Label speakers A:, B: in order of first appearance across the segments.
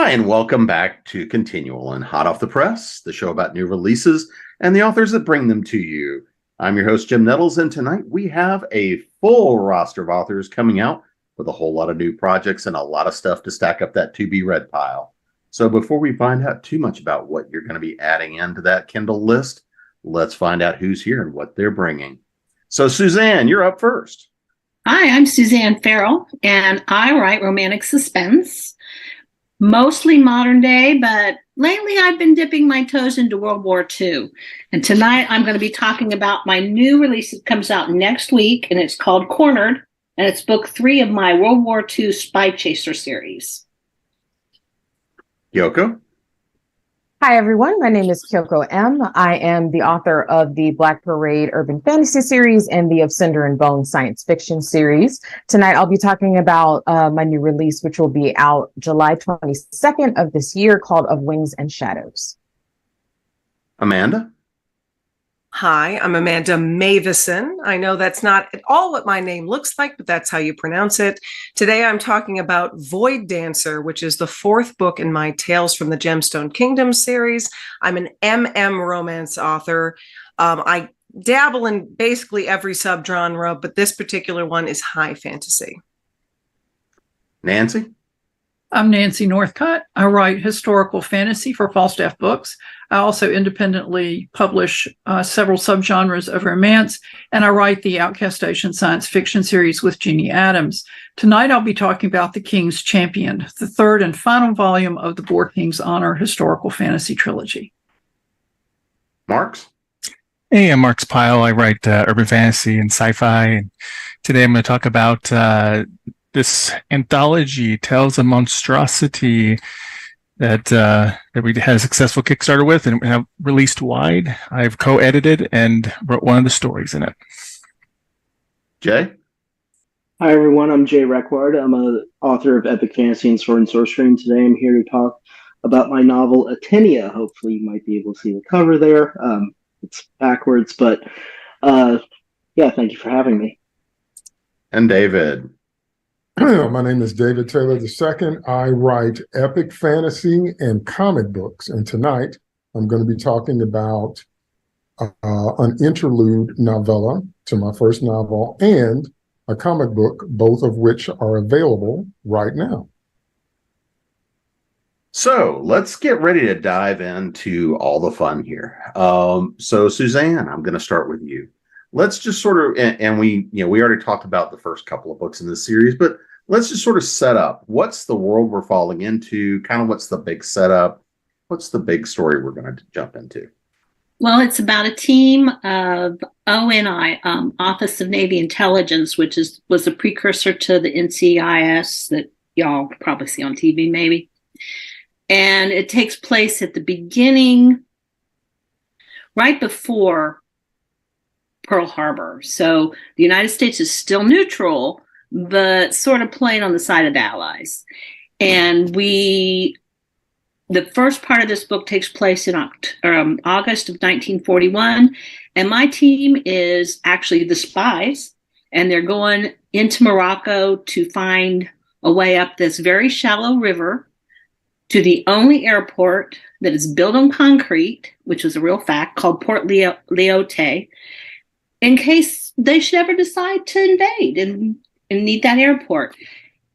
A: Hi, and welcome back to ConTinual and Hot Off the Press, the show about new releases and the authors that bring them to you. I'm your host, Jim Nettles, and tonight we have a full roster of authors coming out with a whole lot of new projects and a lot of stuff to stack up that to-be-read pile. So before we find out too much about what you're going to be adding into that Kindle list, let's find out who's here and what they're bringing. So Suzanne, you're up first.
B: Hi, I'm Suzanne Ferrell, and I write romantic suspense. Mostly modern day, but lately I've been dipping my toes into World War II. And tonight I'm going to be talking about my new release that comes out next week, and it's called Cornered, and it's book 3 of my World War II Spy Chaser series.
A: Kyoko?
C: Hi, everyone. My name is Kyoko M. I am the author of the Black Parade Urban Fantasy series and the Of Cinder and Bone science fiction series. Tonight, I'll be talking about my new release, which will be out July 22nd of this year, called Of Wings and Shadows.
A: Amanda?
D: Hi, I'm Amanda Meuwissen. I know that's not at all what my name looks like, but that's how you pronounce it. Today I'm talking about Void Dancer, which is the 4th book in my Tales from the Gemstone Kingdom series. I'm an MM romance author. I dabble in basically every subgenre, but this particular one is high fantasy.
A: Nancy?
E: I'm Nancy Northcott. I write historical fantasy for Falstaff Books. I also independently publish several subgenres of romance, and I write the Outcast Station science fiction series with Jeannie Adams. Tonight I'll be talking about The King's Champion, the 3rd and final volume of the Boar King's Honor historical fantasy trilogy.
A: Marx?
F: Hey, I'm Marx Pyle. I write urban fantasy and sci-fi, and today I'm going to talk about this anthology, Tales of Monstrosity, that we had a successful Kickstarter with and have released wide. I've co-edited and wrote one of the stories in it.
A: Jay?
G: Hi, everyone. I'm Jay Requard. I'm an author of epic fantasy and Sword&Sorcery, and today I'm here to talk about my novel, Atenia. Hopefully you might be able to see the cover there. It's backwards, but yeah, thank you for having me.
A: And David?
H: My name is David Taylor II. I write epic fantasy and comic books. And tonight I'm going to be talking about an interlude novella to my first novel and a comic book, both of which are available right now.
A: So let's get ready to dive into all the fun here. So Suzanne, I'm going to start with you. Let's just sort of, and we already talked about the first couple of books in this series, but let's just sort of set up. What's the world we're falling into? Kind of what's the big setup? What's the big story we're going to jump into?
B: Well, it's about a team of ONI, Office of Navy Intelligence, which was a precursor to the NCIS that y'all probably see on TV, maybe. And it takes place at the beginning, right before Pearl Harbor. So the United States is still neutral, but sort of playing on the side of the Allies. And the first part of this book takes place in August of 1941. And my team is actually the spies, and they're going into Morocco to find a way up this very shallow river to the only airport that is built on concrete, which is a real fact, called Port Lyautey, in case they should ever decide to invade and need that airport.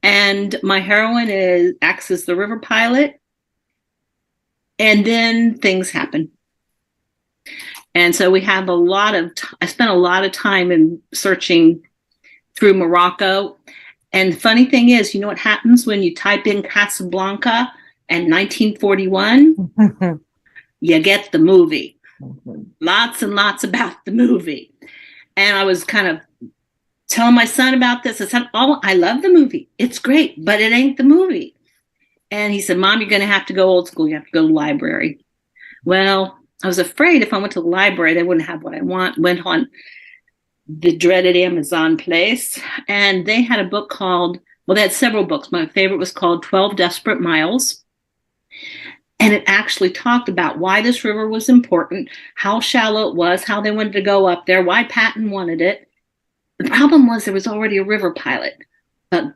B: And my heroine acts as the river pilot, and then things happen. And so we have I spent a lot of time in searching through Morocco. And the funny thing is, you know what happens when you type in Casablanca and 1941? You get the movie. Lots and lots about the movie. And I was kind of telling my son about this. I said, oh, I love the movie. It's great, but it ain't the movie. And he said, Mom, you're going to have to go old school. You have to go to the library. Well, I was afraid if I went to the library, they wouldn't have what I want. Went on the dreaded Amazon place. And they had a book called, well, they had several books. My favorite was called 12 Desperate Miles. And it actually talked about why this river was important, how shallow it was, how they wanted to go up there, why Patton wanted it. The problem was there was already a river pilot. But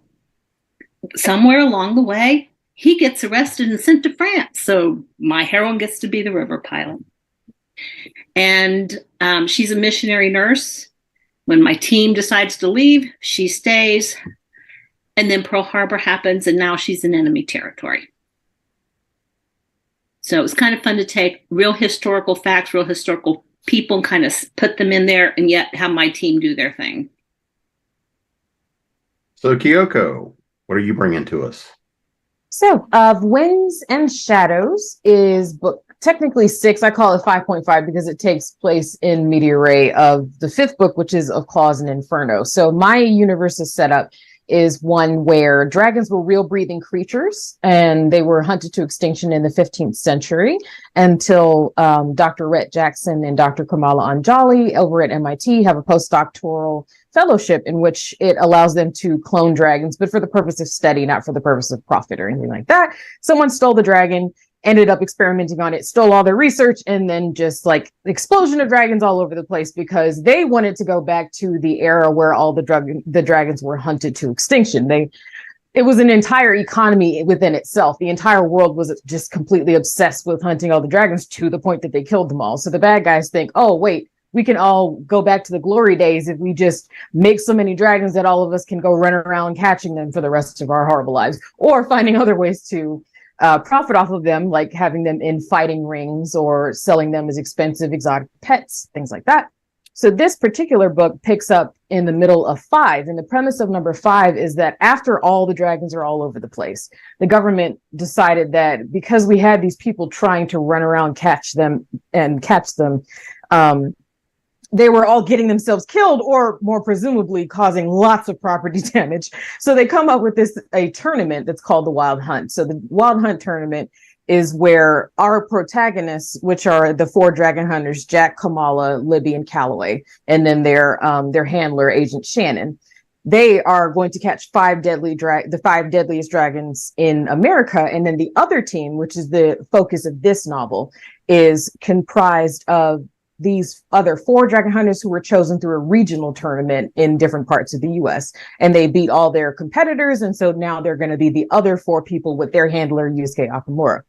B: somewhere along the way, he gets arrested and sent to France. So my heroine gets to be the river pilot. And she's a missionary nurse. When my team decides to leave, she stays. And then Pearl Harbor happens, and now she's in enemy territory. So it was kind of fun to take real historical facts, real historical people, and kind of put them in there, and yet have my team do their thing.
A: So Kyoko, what are you bringing to us?
C: So, Of Winds and Shadows is book technically 6. I call it 5.5 because it takes place in media ray of the 5th book, which is Of Claws and Inferno. So my universe is set up is one where dragons were real breathing creatures, and they were hunted to extinction in the 15th century until Dr. Rhett Jackson and Dr. Kamala Anjali over at MIT have a postdoctoral fellowship in which it allows them to clone dragons, but for the purpose of study, not for the purpose of profit or anything like that. Someone stole the dragon, ended up experimenting on it, stole all their research, and then just like explosion of dragons all over the place because they wanted to go back to the era where all the dragons were hunted to extinction. It was an entire economy within itself. The entire world was just completely obsessed with hunting all the dragons to the point that they killed them all. So the bad guys think, oh, wait, we can all go back to the glory days if we just make so many dragons that all of us can go run around catching them for the rest of our horrible lives, or finding other ways to profit off of them, like having them in fighting rings or selling them as expensive exotic pets, things like that. So this particular book picks up in the middle of 5. And the premise of number 5 is that after all the dragons are all over the place, the government decided that because we had these people trying to run around, catch them, they were all getting themselves killed, or more presumably causing lots of property damage. So they come up with a tournament that's called the Wild Hunt. So the Wild Hunt tournament is where our protagonists, which are the 4 dragon hunters, Jack, Kamala, Libby, and Calloway, and then their handler, Agent Shannon, they are going to catch the 5 deadliest dragons in America. And then the other team, which is the focus of this novel, is comprised of these other 4 dragon hunters who were chosen through a regional tournament in different parts of the US, and they beat all their competitors. And so now they're going to be the other 4 people with their handler, Yusuke Akamura.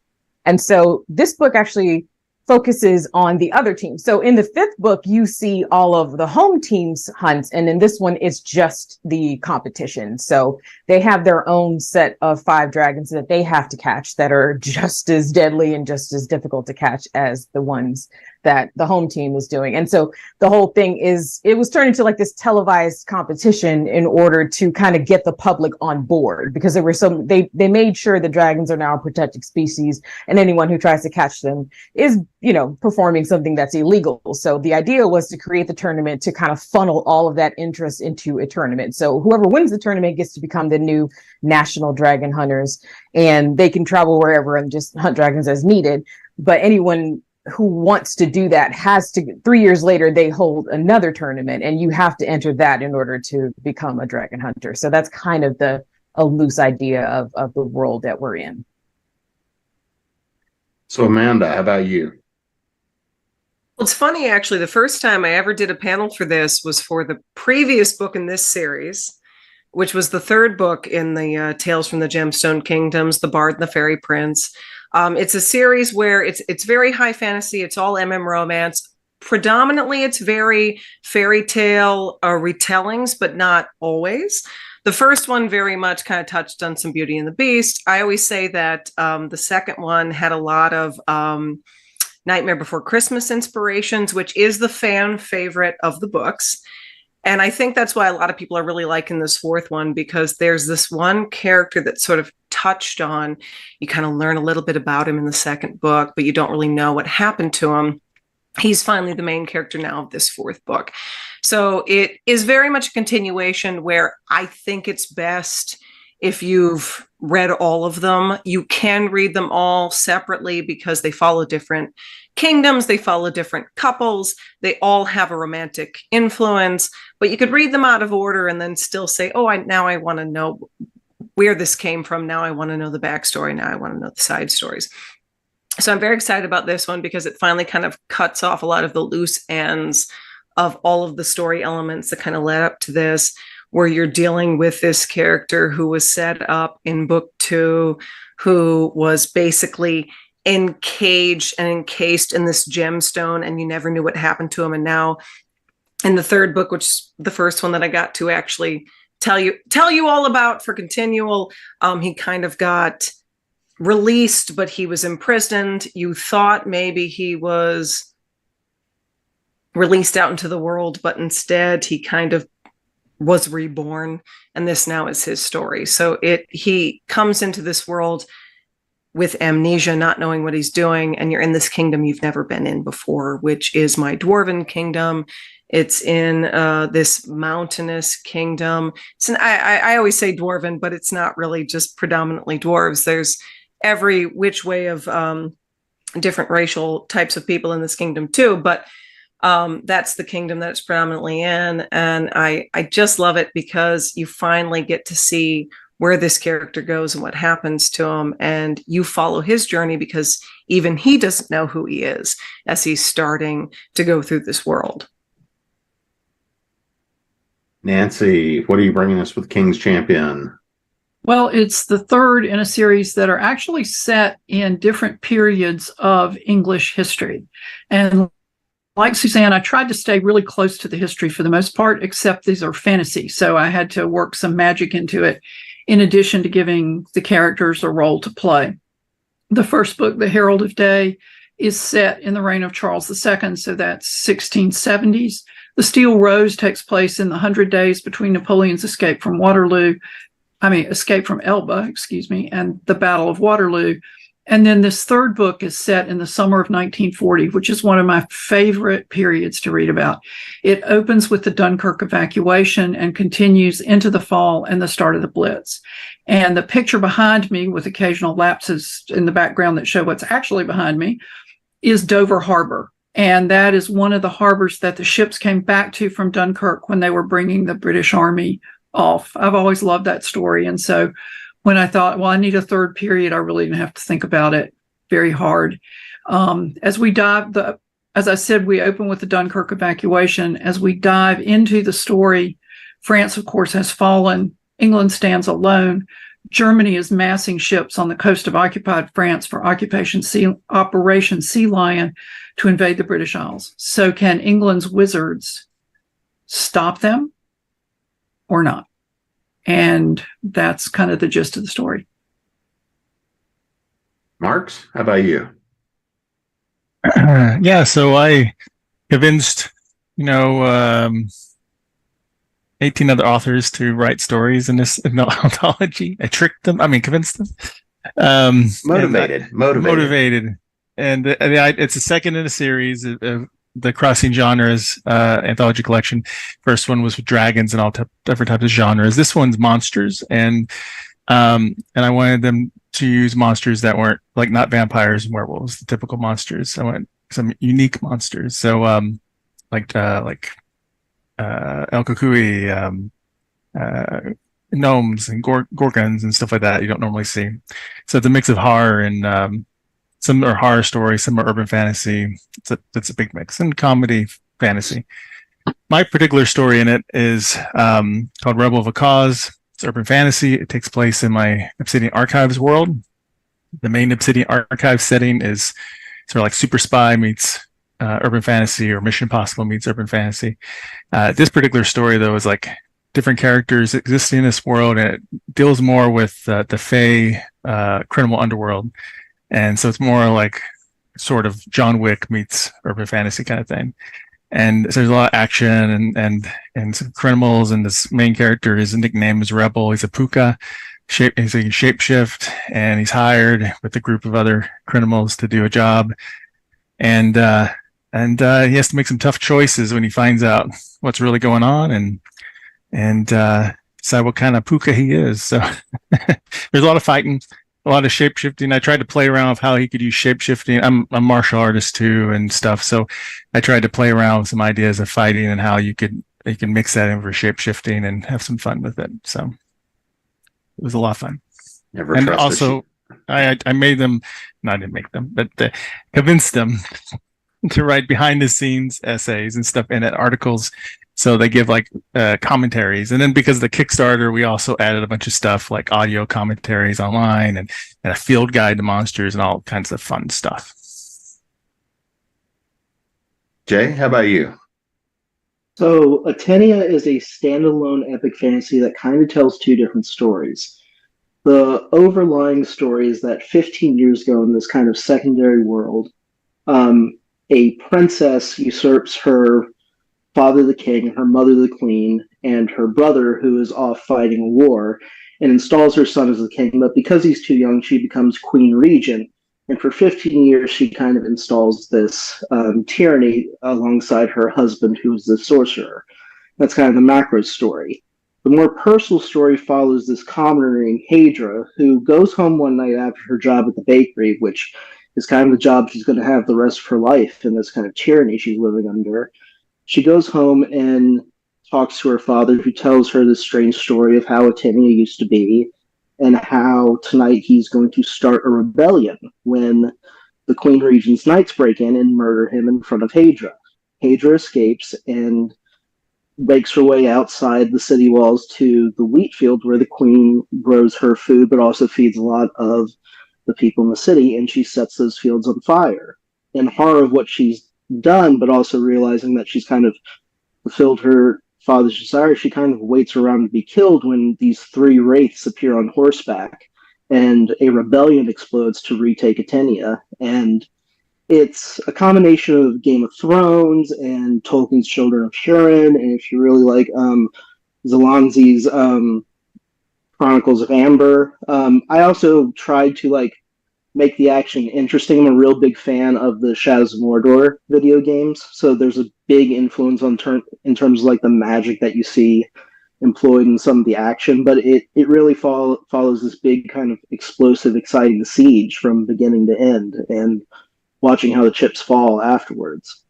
C: And so this book actually focuses on the other team. So in the 5th book, you see all of the home team's hunts. And in this one, it's just the competition. So they have their own set of 5 dragons that they have to catch that are just as deadly and just as difficult to catch as the ones that the home team is doing. And so the whole thing it was turned into like this televised competition in order to kind of get the public on board, because they made sure the dragons are now a protected species, and anyone who tries to catch them is, performing something that's illegal. So the idea was to create the tournament to kind of funnel all of that interest into a tournament. So whoever wins the tournament gets to become the new national dragon hunters, and they can travel wherever and just hunt dragons as needed. But anyone who wants to do that has to, 3 years later, they hold another tournament, and you have to enter that in order to become a dragon hunter. So that's kind of a loose idea of the world that we're in.
A: So Amanda, how about you?
D: Well, it's funny, actually, the first time I ever did a panel for this was for the previous book in this series, which was the 3rd book in the Tales from the Gemstone Kingdoms, The Bard and the Fairy Prince. It's a series where it's very high fantasy. It's all romance. Predominantly, it's very fairy tale retellings, but not always. The first one very much kind of touched on some Beauty and the Beast. I always say that the second one had a lot of Nightmare Before Christmas inspirations, which is the fan favorite of the books. And I think that's why a lot of people are really liking this 4th one, because there's this one character that's sort of touched on. You kind of learn a little bit about him in the 2nd book, but you don't really know what happened to him. He's finally the main character now of this 4th book. So it is very much a continuation where I think it's best if you've read all of them. You can read them all separately because they follow different kingdoms, they follow different couples, they all have a romantic influence, but you could read them out of order and then still say, now I want to know where this came from. Now I want to know the backstory. Now I want to know the side stories. So I'm very excited about this one because it finally kind of cuts off a lot of the loose ends of all of the story elements that kind of led up to this. where you're dealing with this character who was set up in book 2, who was basically encaged and encased in this gemstone, and you never knew what happened to him. And now in the 3rd book, which is the first one that I got to actually tell you all about for ConTinual, he kind of got released, but he was imprisoned. You thought maybe he was released out into the world, but instead he kind of was reborn, and this now is his story. So he comes into this world with amnesia, not knowing what he's doing, and you're in this kingdom you've never been in before, which is my dwarven kingdom. It's in this mountainous kingdom. I always say dwarven, but it's not really just predominantly dwarves. There's every which way of different racial types of people in this kingdom too, but that's the kingdom that it's predominantly in. And I just love it because you finally get to see where this character goes and what happens to him, and you follow his journey because even he doesn't know who he is as he's starting to go through this world.
A: Nancy, what are you bringing us with King's Champion?
E: Well, it's the 3rd in a series that are actually set in different periods of English history. And like Suzanne, I tried to stay really close to the history for the most part, except these are fantasy. So I had to work some magic into it, in addition to giving the characters a role to play. The first book, The Herald of Day, is set in the reign of Charles II, so that's 1670s. The Steel Rose takes place in the 100 days between Napoleon's escape from Elba, and the Battle of Waterloo. And then this 3rd book is set in the summer of 1940, which is one of my favorite periods to read about. It opens with the Dunkirk evacuation and continues into the fall and the start of the Blitz. And the picture behind me, with occasional lapses in the background that show what's actually behind me, is Dover Harbor. And that is one of the harbors that the ships came back to from Dunkirk when they were bringing the British Army off. I've always loved that story. And so when I thought, well, I need a 3rd period, I really didn't have to think about it very hard. As I said, we open with the Dunkirk evacuation. As we dive into the story, France, of course, has fallen. England stands alone. Germany is massing ships on the coast of occupied France for Operation Sea Lion to invade the British Isles. So can England's wizards stop them or not? And that's kind of the gist of the story.
A: Marx, how about you?
F: Yeah, so I convinced, 18 other authors to write stories in this anthology. I tricked them. Convinced them.
A: Motivated.
F: And it's the second in a series of the Crossing Genres anthology collection. First one was with dragons and all different types of genres. This one's monsters, and I wanted them to use monsters that weren't not vampires and werewolves, the typical monsters. I want some unique monsters. So El Kukui, gnomes and gorgons and stuff like that you don't normally see. So it's a mix of horror and some are horror stories, some are urban fantasy. It's a big mix, and comedy, fantasy. My particular story in it is called Rebel of a Cause. It's urban fantasy. It takes place in my Obsidian Archives world. The main Obsidian Archives setting is sort of like Super Spy meets urban fantasy, or Mission Impossible meets urban fantasy. This particular story, though, is different characters existing in this world, and it deals more with the Fey criminal underworld. And so it's more sort of John Wick meets urban fantasy kind of thing. And so there's a lot of action and some criminals, and this main character, his nickname is Rebel. He's a puka. He's a shapeshift, and he's hired with a group of other criminals to do a job. And he has to make some tough choices when he finds out what's really going on, and decide what kind of puka he is. So there's a lot of fighting, a lot of shape-shifting. I tried to play around with how he could use shape-shifting. I'm a martial artist too and stuff, so I tried to play around with some ideas of fighting and how you can mix that in for shape-shifting and have some fun with it. So it was a lot of fun. And also, I made them. No, I didn't make them, but convinced them to write behind the scenes essays and stuff and articles. So they give like commentaries. And then because of the Kickstarter, we also added a bunch of stuff like audio commentaries online and a field guide to monsters and all kinds of fun stuff.
A: Jay, how about you?
G: So, Atenia is a standalone epic fantasy that kind of tells two different stories. The overlying story is that 15 years ago, in this kind of secondary world, a princess usurps her father, the king, her mother, the queen, and her brother, who is off fighting a war, and installs her son as the king. But because he's too young, she becomes queen regent. And for 15 years, she kind of installs this tyranny alongside her husband, who is the sorcerer. That's kind of the macro story. The more personal story follows this commoner named Hadra, who goes home one night after her job at the bakery, which is kind of the job she's going to have the rest of her life in this kind of tyranny she's living under. She goes home and talks to her father, who tells her this strange story of how Atenia used to be, and how tonight he's going to start a rebellion when the Queen Regent's knights break in and murder him in front of Hadra. Hadra escapes and makes her way outside the city walls to the wheat field where the queen grows her food, but also feeds a lot of the people in the city, and she sets those fields on fire. In horror of what she's done, but also realizing that she's kind of fulfilled her father's desire, she kind of waits around to be killed when these three wraiths appear on horseback, and a rebellion explodes to retake Atenia. And it's a combination of Game of Thrones and Tolkien's Children of Hurin, and if you really like Zalonzi's Chronicles of Amber. I also tried to make the action interesting. I'm a real big fan of the Shadows of Mordor video games, so there's a big influence in terms of the magic that you see employed in some of the action, but it really follows this big kind of explosive, exciting siege from beginning to end, and watching how the chips fall afterwards.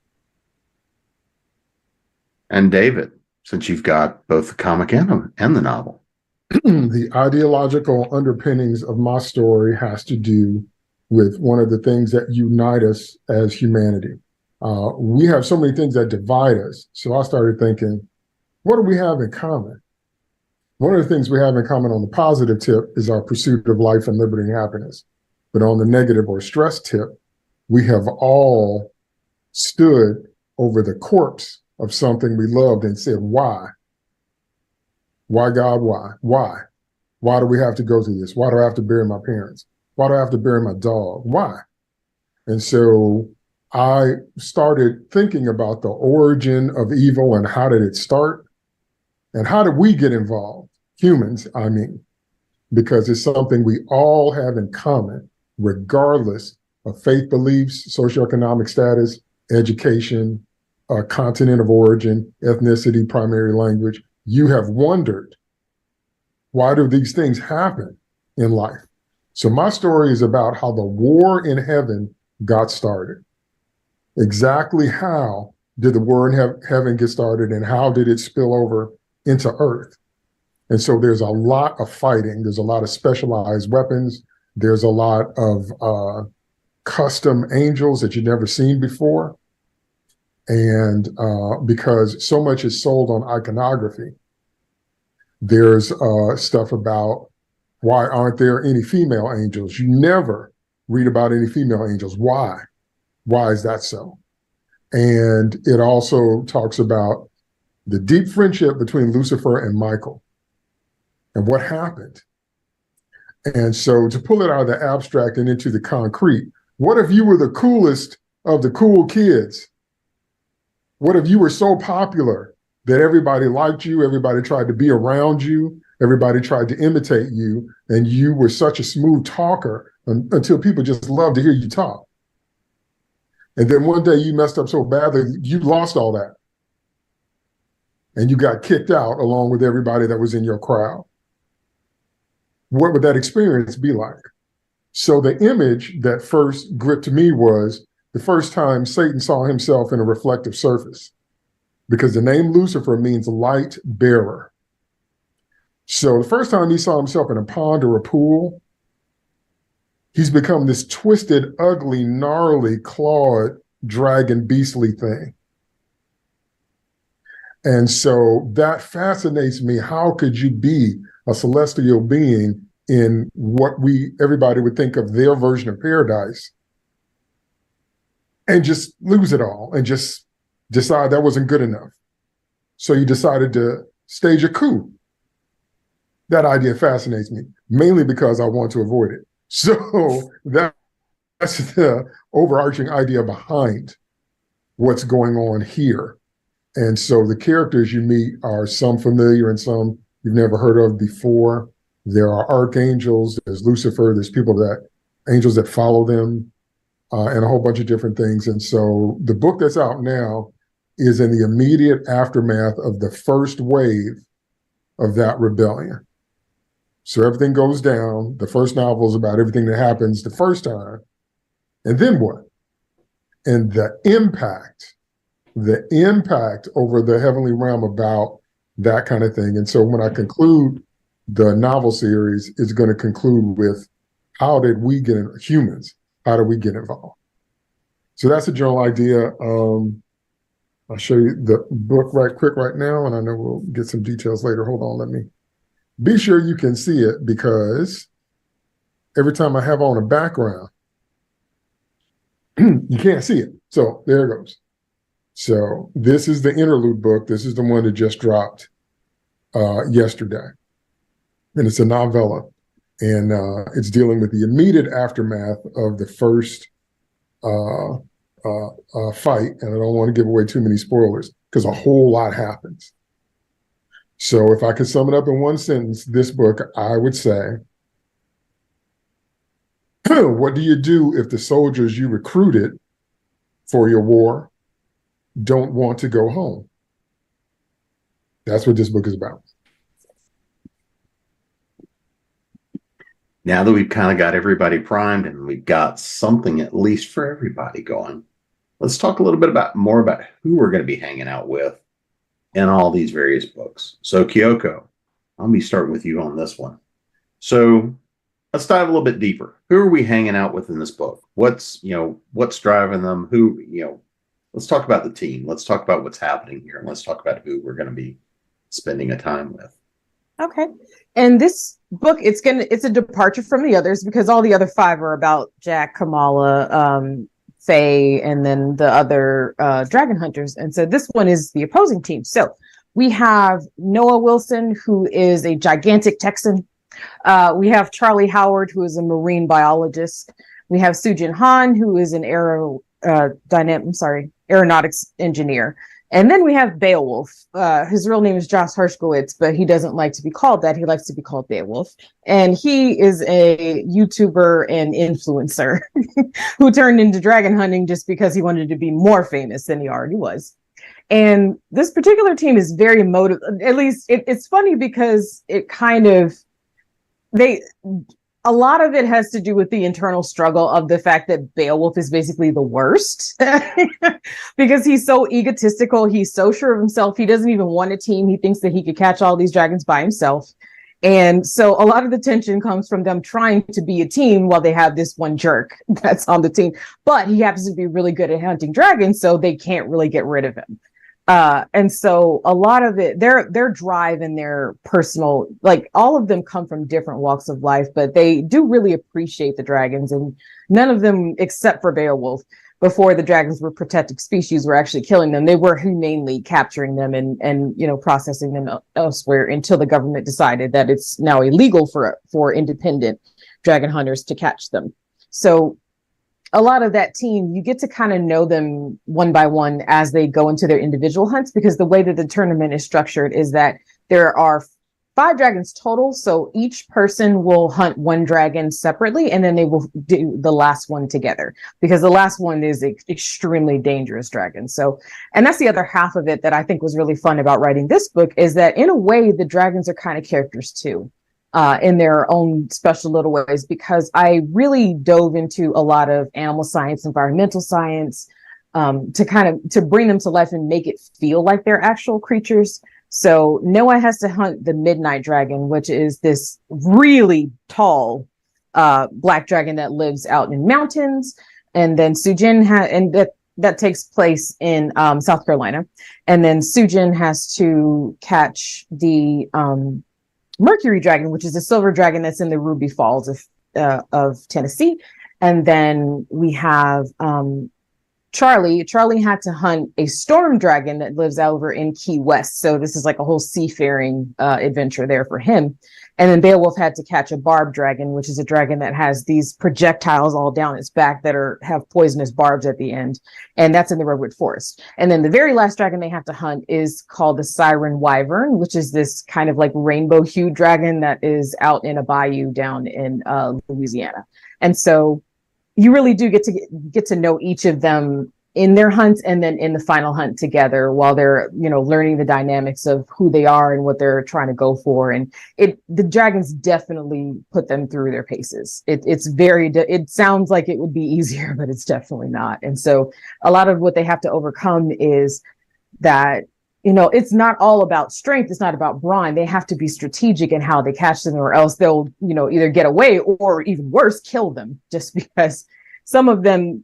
A: And David, since you've got both the comic and the novel.
H: The ideological underpinnings of my story has to do with one of the things that unite us as humanity. We have so many things that divide us. So I started thinking, what do we have in common? One of the things we have in common on the positive tip is our pursuit of life and liberty and happiness. But on the negative or stress tip, we have all stood over the corpse of something we loved and said, why? Why, God, why? Why? Why do we have to go through this? Why do I have to bury my parents? Why do I have to bury my dog? Why? And so I started thinking about the origin of evil and how did it start? And how did we get involved? Humans, I mean, because it's something we all have in common, regardless of faith beliefs, socioeconomic status, education, continent of origin, ethnicity, primary language. You have wondered, why do these things happen in life? So my story is about how the war in heaven got started. Exactly how did the war in heaven get started, and how did it spill over into earth? And so there's a lot of fighting. There's a lot of specialized weapons. There's a lot of custom angels that you've never seen before. And because so much is sold on iconography, there's stuff about why aren't there any female angels? You never read about any female angels. Why? Why is that so? And it also talks about the deep friendship between Lucifer and Michael and what happened. And so to pull it out of the abstract and into the concrete, what if you were the coolest of the cool kids? What if you were so popular that everybody liked you, everybody tried to be around you, everybody tried to imitate you, and you were such a smooth talker until people just loved to hear you talk? And then one day you messed up so badly, you lost all that. And you got kicked out along with everybody that was in your crowd. What would that experience be like? So the image that first gripped me was the first time Satan saw himself in a reflective surface, because the name Lucifer means light bearer. So the first time he saw himself in a pond or a pool, he's become this twisted, ugly, gnarly, clawed dragon beastly thing. And so that fascinates me. How could you be a celestial being in what everybody would think of their version of paradise and just lose it all and just decide that wasn't good enough? So you decided to stage a coup. That idea fascinates me, mainly because I want to avoid it. So that's the overarching idea behind what's going on here. And so the characters you meet are some familiar and some you've never heard of before. There are archangels, there's Lucifer, there's angels that follow them, and a whole bunch of different things. And so the book that's out now is in the immediate aftermath of the first wave of that rebellion. So everything goes down. The first novel is about everything that happens the first time. And then what? And the impact over the heavenly realm about that kind of thing. And so when I conclude the novel series, it's going to conclude with how did we get humans? How do we get involved? So that's a general idea. I'll show you the book right now, and I know we'll get some details later. Hold on, let me be sure you can see it, because every time I have on a background, you can't see it. So there it goes. So this is the interlude book. This is the one that just dropped yesterday. And it's a novella. And it's dealing with the immediate aftermath of the first fight. And I don't want to give away too many spoilers because a whole lot happens. So if I could sum it up in one sentence, this book, I would say, what do you do if the soldiers you recruited for your war don't want to go home? That's what this book is about.
A: Now that we've kind of got everybody primed and we've got something at least for everybody going, let's talk a little bit more about who we're going to be hanging out with in all these various books. So Kyoko, let me start with you on this one. So let's dive a little bit deeper. Who are we hanging out with in this book? What's driving them? Let's talk about the team. Let's talk about what's happening here. And let's talk about who we're going to be spending a time with.
C: Okay. And this book, it's a departure from the others because all the other 5 are about Jack, Kamala, Faye, and then the other dragon hunters. And so this one is the opposing team. So we have Noah Wilson, who is a gigantic Texan. We have Charlie Howard, who is a marine biologist. We have Sujin Han, who is an aeronautics engineer. And then we have Beowulf. His real name is Josh Hershkowitz, but he doesn't like to be called that. He likes to be called Beowulf. And he is a YouTuber and influencer who turned into dragon hunting just because he wanted to be more famous than he already was. And this particular team is very at least it's funny because it kind of, a lot of it has to do with the internal struggle of the fact that Beowulf is basically the worst because he's so egotistical. He's so sure of himself. He doesn't even want a team. He thinks that he could catch all these dragons by himself. And so a lot of the tension comes from them trying to be a team while they have this one jerk that's on the team, but he happens to be really good at hunting dragons. So they can't really get rid of him. And so a lot of it, their drive and their personal, like all of them come from different walks of life, but they do really appreciate the dragons, and none of them, except for Beowulf, before the dragons were protected species, were actually killing them. They were humanely capturing them and processing them elsewhere until the government decided that it's now illegal for independent dragon hunters to catch them. So a lot of that team, you get to kind of know them one by one as they go into their individual hunts, because the way that the tournament is structured is that there are 5 dragons total. So each person will hunt one dragon separately, and then they will do the last one together, because the last one is an extremely dangerous dragon. So, and that's the other half of it that I think was really fun about writing this book, is that in a way, the dragons are kind of characters too. In their own special little ways, because I really dove into a lot of animal science, environmental science, to bring them to life and make it feel like they're actual creatures. So Noah has to hunt the midnight dragon, which is this really tall black dragon that lives out in mountains. And then Sujin that takes place in South Carolina. And then Sujin has to catch the Mercury dragon, which is a silver dragon that's in the Ruby Falls of Tennessee. And then we have Charlie. Charlie had to hunt a storm dragon that lives over in Key West. So this is like a whole seafaring adventure there for him. And then Beowulf had to catch a barb dragon, which is a dragon that has these projectiles all down its back that have poisonous barbs at the end. And that's in the Redwood Forest. And then the very last dragon they have to hunt is called the Siren Wyvern, which is this kind of like rainbow hued dragon that is out in a bayou down in Louisiana. And so you really do get to know each of them in their hunts and then in the final hunt together while they're, learning the dynamics of who they are and what they're trying to go for. And the dragons definitely put them through their paces. It sounds like it would be easier, but it's definitely not. And so a lot of what they have to overcome is that, it's not all about strength. It's not about brawn. They have to be strategic in how they catch them, or else they'll, either get away or even worse, kill them, just because some of them,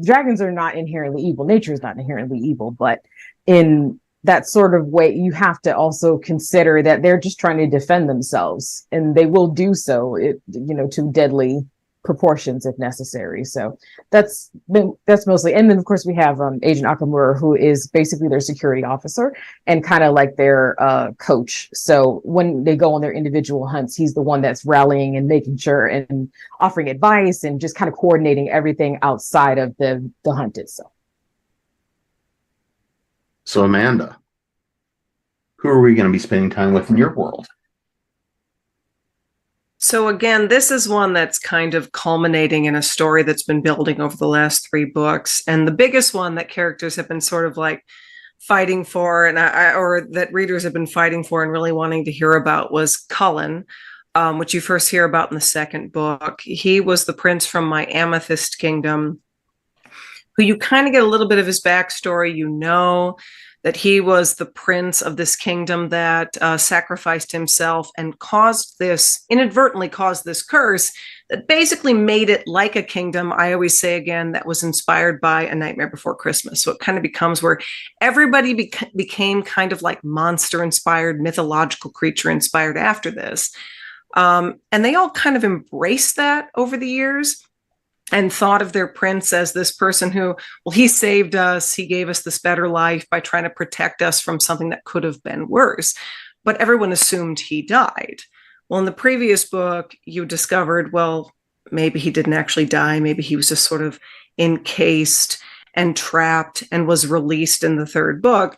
C: dragons are not inherently evil. Nature is not inherently evil, but in that sort of way, you have to also consider that they're just trying to defend themselves, and they will do so, to deadly proportions if necessary. So that's mostly. And then of course we have Agent Akamura, who is basically their security officer and kind of like their coach. So when they go on their individual hunts, he's the one that's rallying and making sure and offering advice and just kind of coordinating everything outside of the hunt itself.
A: So Amanda, who are we going to be spending time with in your world?
D: So again, this is one that's kind of culminating in a story that's been building over the last 3 books. And the biggest one that characters have been sort of like fighting for, or that readers have been fighting for and really wanting to hear about, was Cullen, which you first hear about in the 2nd book. He was the prince from my Amethyst Kingdom, who you kind of get a little bit of his backstory. That he was the prince of this kingdom that sacrificed himself and inadvertently caused this curse that basically made it like a kingdom. I always say again, that was inspired by A Nightmare Before Christmas. So it kind of becomes where everybody became kind of like monster inspired, mythological creature inspired after this. And they all kind of embraced that over the years and thought of their prince as this person who, he saved us. He gave us this better life by trying to protect us from something that could have been worse. But everyone assumed he died. Well, in the previous book, you discovered, maybe he didn't actually die. Maybe he was just sort of encased and trapped and was released in the 3rd book.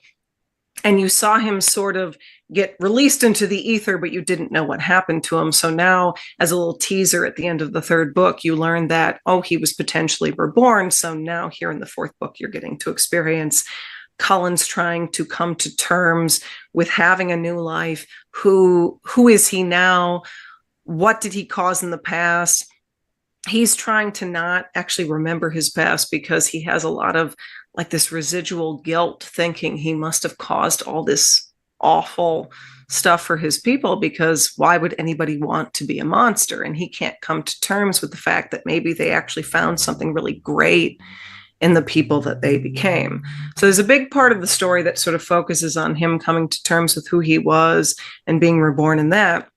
D: And you saw him sort of get released into the ether, but you didn't know what happened to him. So now, as a little teaser at the end of the 3rd book, you learn that, he was potentially reborn. So now here in the 4th book, you're getting to experience Cullen's trying to come to terms with having a new life. Who is he now? What did he cause in the past? He's trying to not actually remember his past because he has a lot of like this residual guilt, thinking he must have caused all this awful stuff for his people, because why would anybody want to be a monster? And he can't come to terms with the fact that maybe they actually found something really great in the people that they became. So there's a big part of the story that sort of focuses on him coming to terms with who he was and being reborn in that.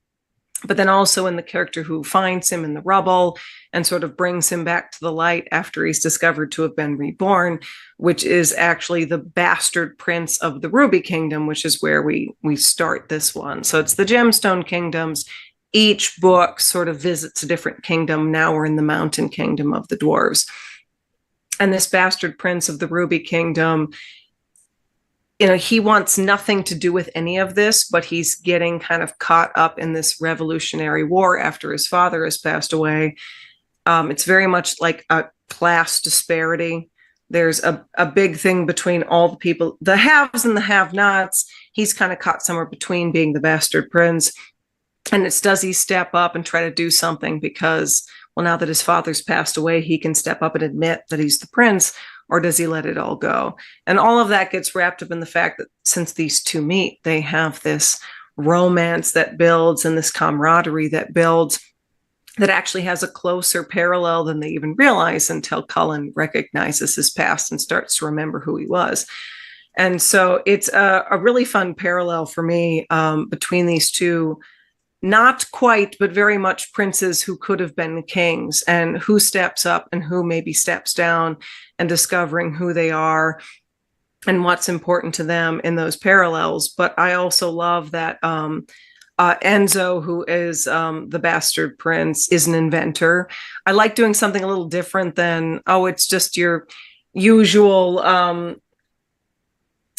D: But then also in the character who finds him in the rubble and sort of brings him back to the light after he's discovered to have been reborn, which is actually the bastard prince of the Ruby Kingdom, which is where we start this one. So it's the Gemstone Kingdoms. Each book sort of visits a different kingdom. Now we're in the Mountain Kingdom of the dwarves. And this bastard prince of the Ruby Kingdom, he wants nothing to do with any of this, but he's getting kind of caught up in this Revolutionary War after his father has passed away. It's very much like a class disparity. There's a big thing between all the people, the haves and the have-nots. He's kind of caught somewhere between being the bastard prince. And it's, does he step up and try to do something because, now that his father's passed away, he can step up and admit that he's the prince, or does he let it all go? And all of that gets wrapped up in the fact that since these two meet, they have this romance that builds and this camaraderie that builds. that actually has a closer parallel than they even realize until Cullen recognizes his past and starts to remember who he was. And so it's a really fun parallel for me between these two, not quite, but very much princes who could have been kings, and who steps up and who maybe steps down, and discovering who they are and what's important to them in those parallels. But I also love that Enzo, who is the bastard prince, is an inventor. I like doing something a little different than, it's just your usual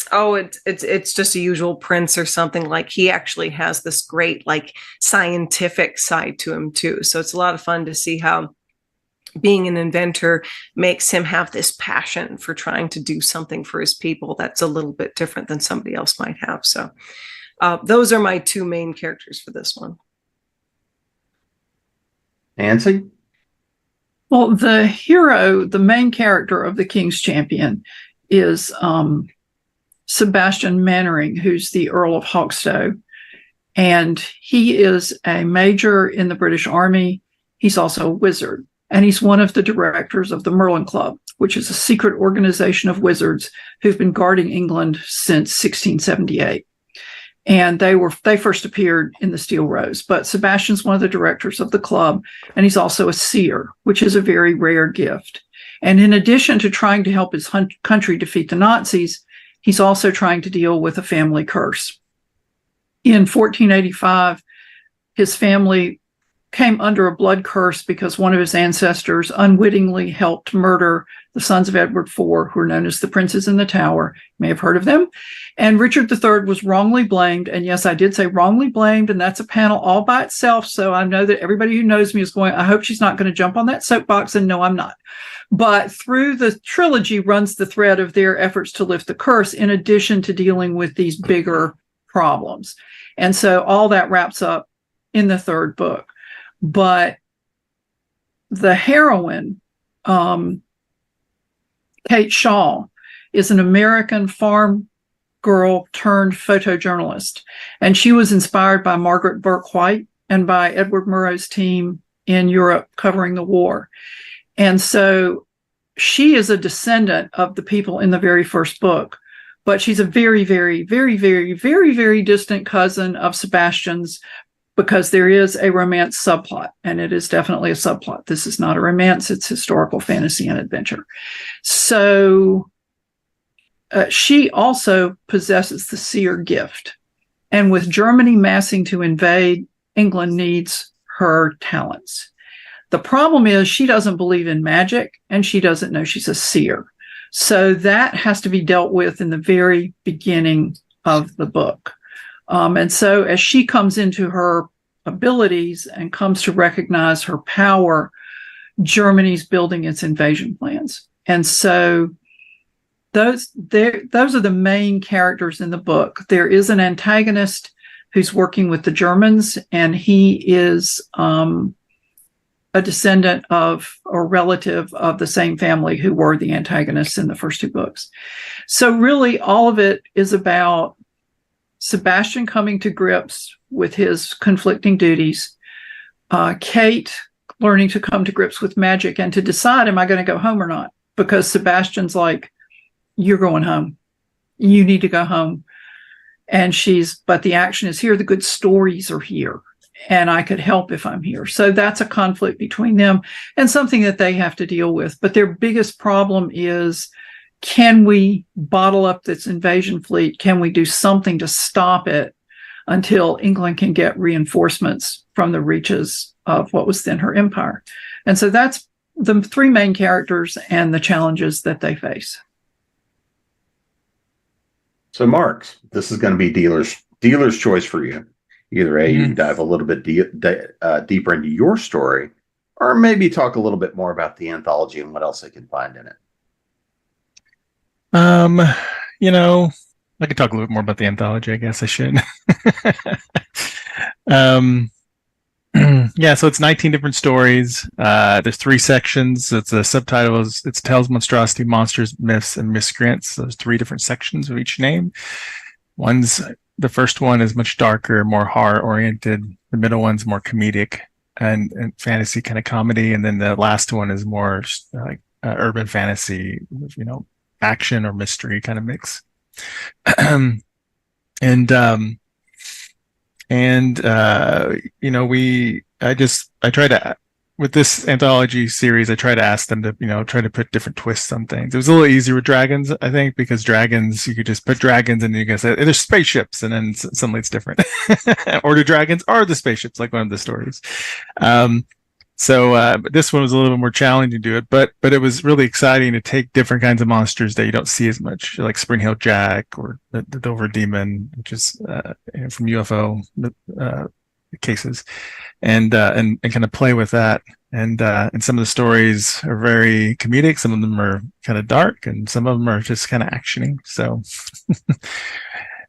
D: it's just a usual prince or something. Like, he actually has this great like scientific side to him too. So it's a lot of fun to see how being an inventor makes him have this passion for trying to do something for his people that's a little bit different than somebody else might have. So those are my two main characters for this one.
A: Nancy?
E: Well, the hero, the main character of the King's Champion is Sebastian Mannering, who's the Earl of Hawkstow. And he is a major in the British Army. He's also a wizard. And he's one of the directors of the Merlin Club, which is a secret organization of wizards who've been guarding England since 1678. And they first appeared in the Steel Rose. But Sebastian's one of the directors of the club, and he's also a seer, which is a very rare gift. And in addition to trying to help his country defeat the Nazis, he's also trying to deal with a family curse. In 1485, his family came under a blood curse because one of his ancestors unwittingly helped murder the sons of Edward IV, who are known as the Princes in the Tower. You may have heard of them. And Richard III was wrongly blamed. And yes, I did say wrongly blamed, and that's a panel all by itself. So I know that everybody who knows me is going, I hope she's not going to jump on that soapbox, and no, I'm not. But through the trilogy runs the thread of their efforts to lift the curse, in addition to dealing with these bigger problems. And so all that wraps up in the third book. But the heroine, Kate Shaw, is an American farm girl turned photojournalist. And she was inspired by Margaret Burke White and by Edward Murrow's team in Europe covering the war. And so she is a descendant of the people in the very first book, but she's a very, very, very, very, very, very distant cousin of Sebastian's, because there is a romance subplot, and it is definitely a subplot. This is not a romance, it's historical fantasy and adventure. So she also possesses the seer gift. And with Germany massing to invade, England needs her talents. The problem is she doesn't believe in magic, and she doesn't know she's a seer. So that has to be dealt with in the very beginning of the book. And so as she comes into her abilities and comes to recognize her power, Germany's building its invasion plans. And so those are the main characters in the book. There is an antagonist who's working with the Germans, and he is a descendant of or relative of the same family who were the antagonists in the first two books. So really all of it is about Sebastian coming to grips with his conflicting duties, Kate learning to come to grips with magic and to decide, am I going to go home or not? Because Sebastian's like, you're going home. You need to go home. And but the action is here. The good stories are here. And I could help if I'm here. So that's a conflict between them and something that they have to deal with. But their biggest problem is, can we bottle up this invasion fleet? Can we do something to stop it until England can get reinforcements from the reaches of what was then her empire? And so that's the three main characters and the challenges that they face.
A: So, Marx, this is going to be dealer's choice for you. Either A, you dive a little bit deeper into your story, or maybe talk a little bit more about the anthology and what else they can find in it.
F: I could talk a little bit more about the anthology. I guess I should. Yeah, so it's 19 different stories. There's 3 sections. It's a subtitle it's Tales, Monstrosity, Monsters, Myths, and Miscreants. So there's 3 different sections of each name. The first one is much darker, more horror oriented. The middle one's more comedic. and fantasy kind of comedy, and then the last one is more like urban fantasy, action or mystery kind of mix. and I try to, with this anthology series, I try to ask them to, try to put different twists on things. It was a little easier with dragons, I think, because dragons, you could just put dragons and you can say there's spaceships, and then suddenly it's different. Or the dragons are the spaceships, like one of the stories. But this one was a little bit more challenging to do it, but it was really exciting to take different kinds of monsters that you don't see as much, like Spring Hill Jack or the Dover Demon, which is from UFO cases, and kind of play with that. And some of the stories are very comedic, some of them are kind of dark, and some of them are just kind of actiony. So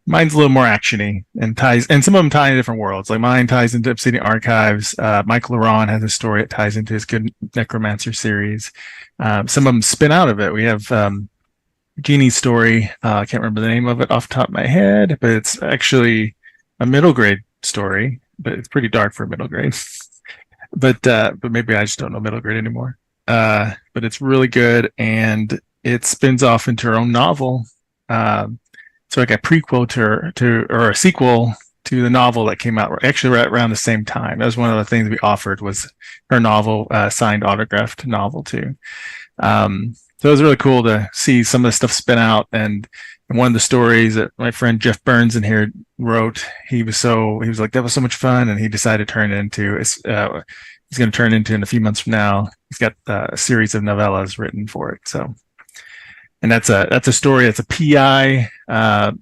F: mine's a little more actiony and some of them tie into different worlds. Like mine ties into Obsidian Archives. Mike Laron has a story that ties into his Good Necromancer series. Some of them spin out of it. We have Jeannie's story. I can't remember the name of it off the top of my head, but it's actually a middle grade story, but it's pretty dark for middle grade. but maybe I just don't know middle grade anymore. But it's really good, and it spins off into her own novel. So like a prequel or a sequel to the novel that came out actually right around the same time. That was one of the things we offered, was her novel, signed autographed novel too. So it was really cool to see some of the stuff spin out. And one of the stories that my friend Jeff Burns in here wrote, he was like, that was so much fun. And he decided to turn it into, he's going to turn it into in a few months from now. He's got a series of novellas written for it. So, and that's a story. That's a PI, a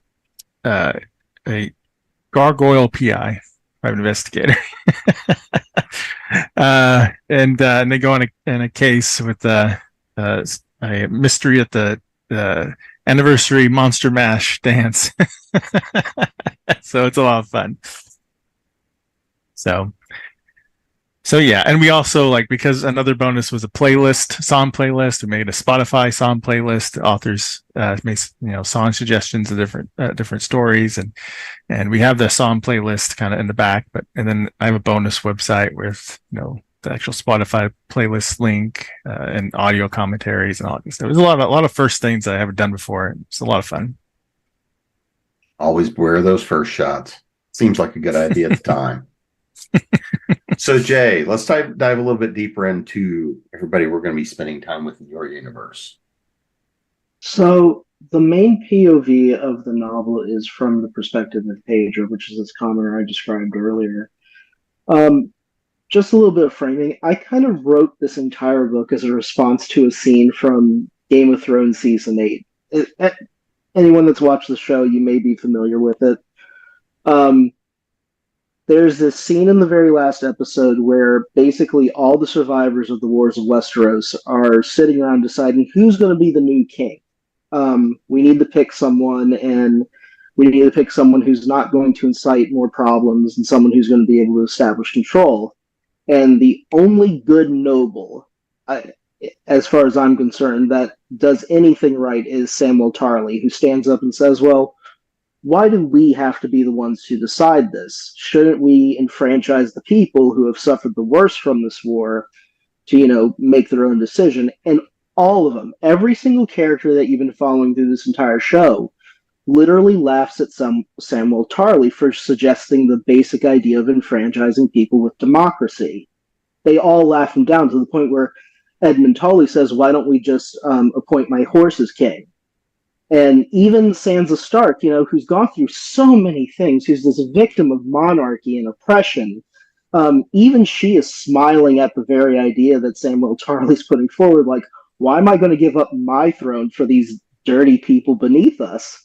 F: gargoyle PI, private investigator. And they go in a case with a mystery at the anniversary Monster Mash dance. So it's a lot of fun. So yeah, and we also, because another bonus was a playlist, song playlist. We made a Spotify song playlist. Authors made song suggestions of different stories, and we have the song playlist kind of in the back. And then I have a bonus website with the actual Spotify playlist link and audio commentaries and all that stuff. There's a lot of first things that I haven't done before. It's a lot of fun.
A: Always beware those first shots. Seems like a good idea at the time. So Jay, let's dive a little bit deeper into everybody we're going to be spending time with in your universe.
G: So the main POV of the novel is from the perspective of Pager, which is this commoner I described earlier. Just a little bit of framing. I kind of wrote this entire book as a response to a scene from Game of Thrones season 8. Anyone that's watched the show, you may be familiar with it. There's this scene in the very last episode where basically all the survivors of the Wars of Westeros are sitting around deciding who's going to be the new king. We need to pick someone, and we need to pick someone who's not going to incite more problems and someone who's going to be able to establish control. And the only good noble, as far as I'm concerned, that does anything right is Samwell Tarly, who stands up and says, well, why do we have to be the ones to decide this? Shouldn't we enfranchise the people who have suffered the worst from this war to, make their own decision? And all of them, every single character that you've been following through this entire show, literally laughs at Samwell Tarly for suggesting the basic idea of enfranchising people with democracy. They all laugh him down to the point where Edmund Tully says, why don't we just appoint my horse as king? And even Sansa Stark, who's gone through so many things, who's this victim of monarchy and oppression, even she is smiling at the very idea that Samwell Tarly's putting forward, like, why am I going to give up my throne for these dirty people beneath us?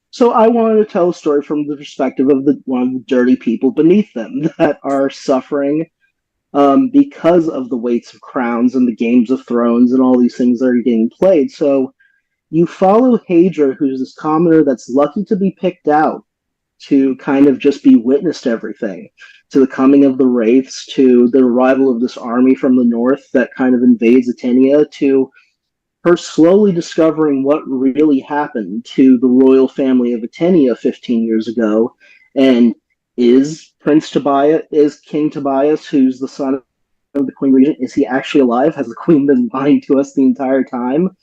G: So I wanted to tell a story from the perspective of one of the dirty people beneath them that are suffering because of the weights of crowns and the Games of Thrones and all these things that are getting played. So you follow Hadra, who's this commoner that's lucky to be picked out to kind of just be witness to everything, to the coming of the Wraiths, to the arrival of this army from the north that kind of invades Atenia, to her slowly discovering what really happened to the royal family of Atenia 15 years ago, and is Prince Tobias, is King Tobias, who's the son of the Queen Regent, is he actually alive? Has the Queen been lying to us the entire time?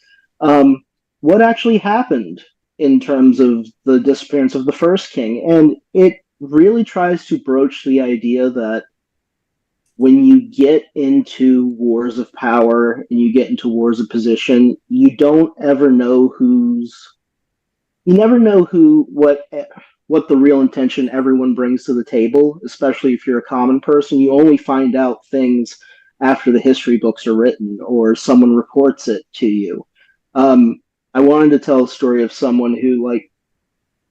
G: What actually happened in terms of the disappearance of the first king? And it really tries to broach the idea that when you get into wars of power and you get into wars of position, you don't ever know you never know what the real intention everyone brings to the table, especially if you're a common person. You only find out things after the history books are written or someone reports it to you. I wanted to tell a story of someone who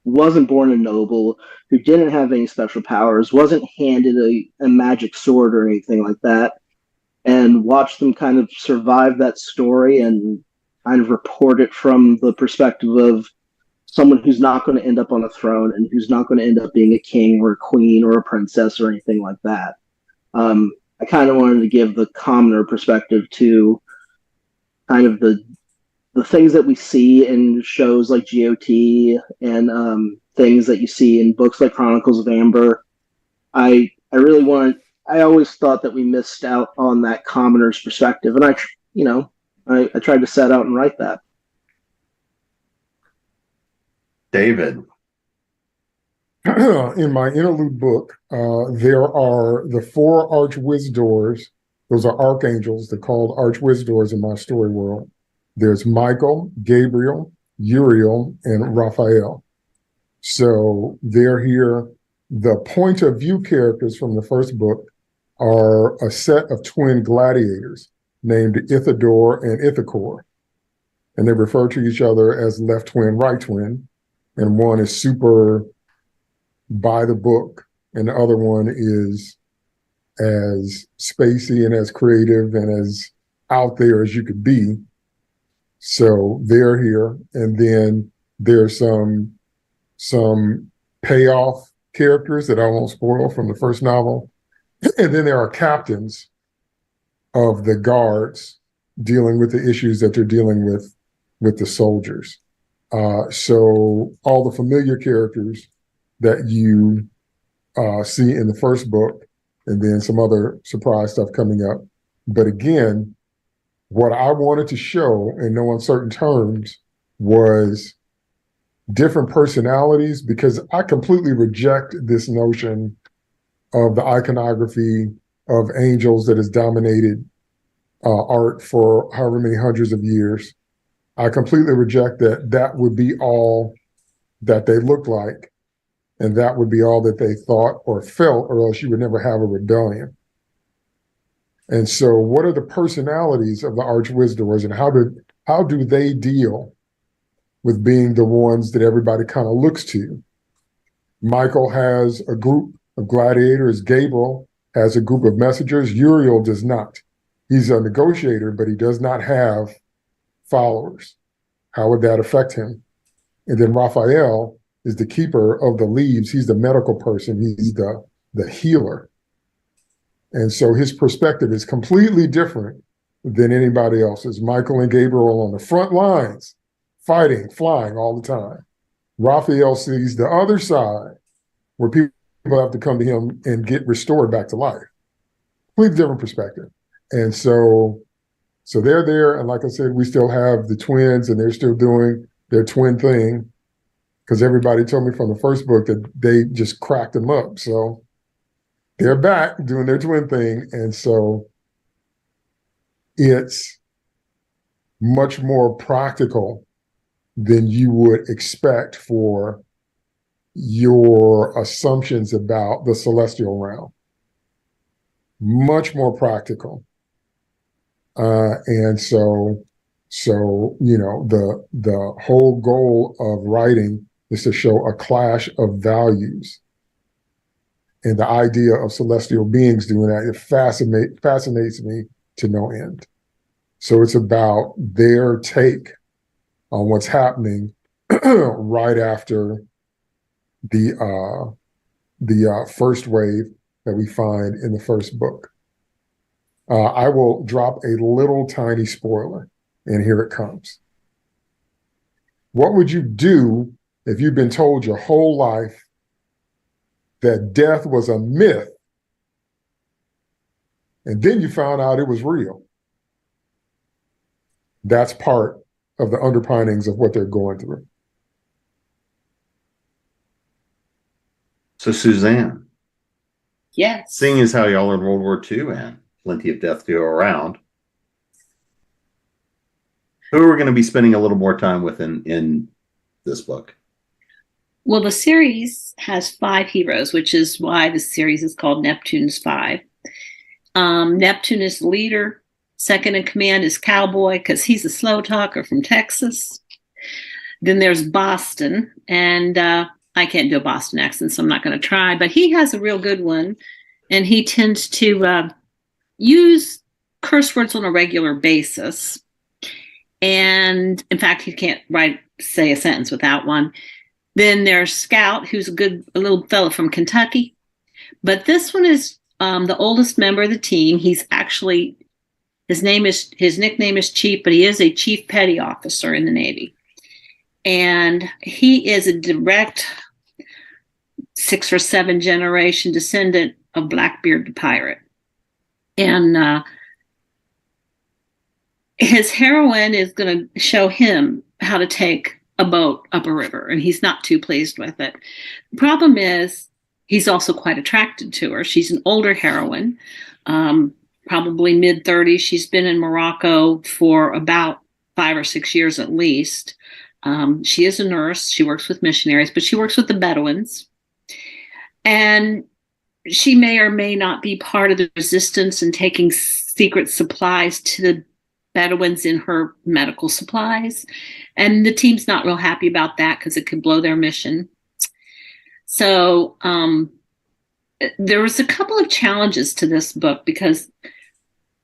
G: wasn't born a noble, who didn't have any special powers, wasn't handed a magic sword or anything like that, and watched them kind of survive that story and kind of report it from the perspective of someone who's not going to end up on a throne and who's not going to end up being a king or a queen or a princess or anything like that. I kind of wanted to give the commoner perspective to kind of the things that we see in shows like GOT and things that you see in books like Chronicles of Amber. I always thought that we missed out on that commoner's perspective, and I tried to set out and write that.
A: David.
H: In my interlude book, there are the 4 archwizdors. Those are archangels. They're called archwizdors in my story world. There's Michael, Gabriel, Uriel, and Raphael. So they're here. The point of view characters from the first book are a set of twin gladiators named Ithador and Ithacor. And they refer to each other as left twin, right twin. And one is super by the book, and the other one is as spacey and as creative and as out there as you could be. So they're here. And then there's some payoff characters that I won't spoil from the first novel. And then there are captains of the guards dealing with the issues that they're dealing with the soldiers. So all the familiar characters that you see in the first book, and then some other surprise stuff coming up. But again, what I wanted to show in no uncertain terms was different personalities, because I completely reject this notion of the iconography of angels that has dominated art for however many hundreds of years. I completely reject that would be all that they look like, and that would be all that they thought or felt, or else you would never have a rebellion. And so what are the personalities of the archwizdors, and how do they deal with being the ones that everybody kind of looks to? Michael has a group of gladiators. Gabriel has a group of messengers. Uriel does not. He's a negotiator, but he does not have followers. How would that affect him? And then Raphael is the keeper of the leaves. He's the medical person. He's the healer. And so his perspective is completely different than anybody else's. Michael and Gabriel on the front lines, fighting, flying all the time. Raphael sees the other side, where people have to come to him and get restored back to life. Completely different perspective. And so they're there, and like I said, we still have the twins, and they're still doing their twin thing, because everybody told me from the first book that they just cracked them up. So they're back doing their twin thing, and so it's much more practical than you would expect for your assumptions about the celestial realm. Much more practical. And so the whole goal of writing is to show a clash of values. And the idea of celestial beings doing that, it fascinates me to no end. So it's about their take on what's happening right after the first wave that we find in the first book. I will drop a little tiny spoiler, and here it comes. What would you do if you've been told your whole life that death was a myth. And then you found out it was real. That's part of the underpinnings of what they're going through.
A: So, Suzanne.
B: Yes.
A: Seeing as how y'all are in World War II and plenty of death to go around, who are we going to be spending a little more time with in this book?
B: Well, the series has 5 heroes, which is why the series is called Neptune's 5. Neptune is the leader. Second in command is Cowboy, because he's a slow talker from Texas. Then there's Boston, and I can't do a Boston accent, so I'm not going to try, but he has a real good one, and he tends to use curse words on a regular basis. And in fact, he can't say a sentence without one. Then there's Scout, who's a little fella from Kentucky. But this one is the oldest member of the team. He's actually, his nickname is Chief, but he is a chief petty officer in the Navy. And he is a direct 6 or 7 generation descendant of Blackbeard the pirate. And his heroine is going to show him how to take a boat up a river, and he's not too pleased with it. The problem is he's also quite attracted to her. She's an older heroine, probably mid-30s. She's been in Morocco for about 5 or 6 years at least. She is a nurse. She works with missionaries, but she works with the Bedouins. And she may or may not be part of the resistance and taking secret supplies to the Bedouins in her medical supplies. And the team's not real happy about that because it could blow their mission. So there was a couple of challenges to this book, because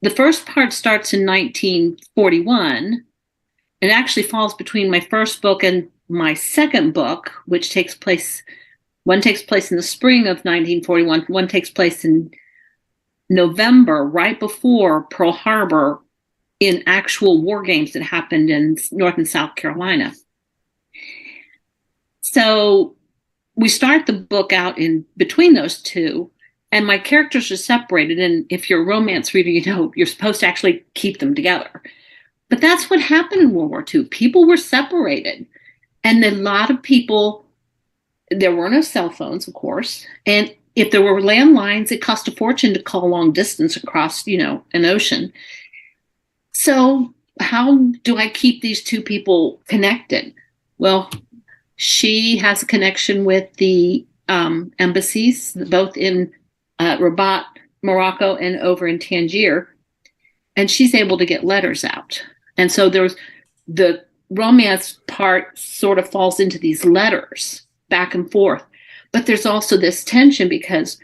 B: the first part starts in 1941. It actually falls between my first book and my second book, which takes place, one takes place in the spring of 1941. One takes place in November, right before Pearl Harbor, in actual war games that happened in North and South Carolina. So we start the book out in between those two, and my characters are separated. And if you're a romance reader, you know you're supposed to actually keep them together. But that's what happened in World War II. People were separated. And a lot of people, there were no cell phones, of course. And if there were landlines, it cost a fortune to call long distance across, an ocean. So how do I keep these two people connected? Well, she has a connection with the embassies, both in Rabat, Morocco, and over in Tangier. And she's able to get letters out. And so there's the romance part sort of falls into these letters back and forth. But there's also this tension because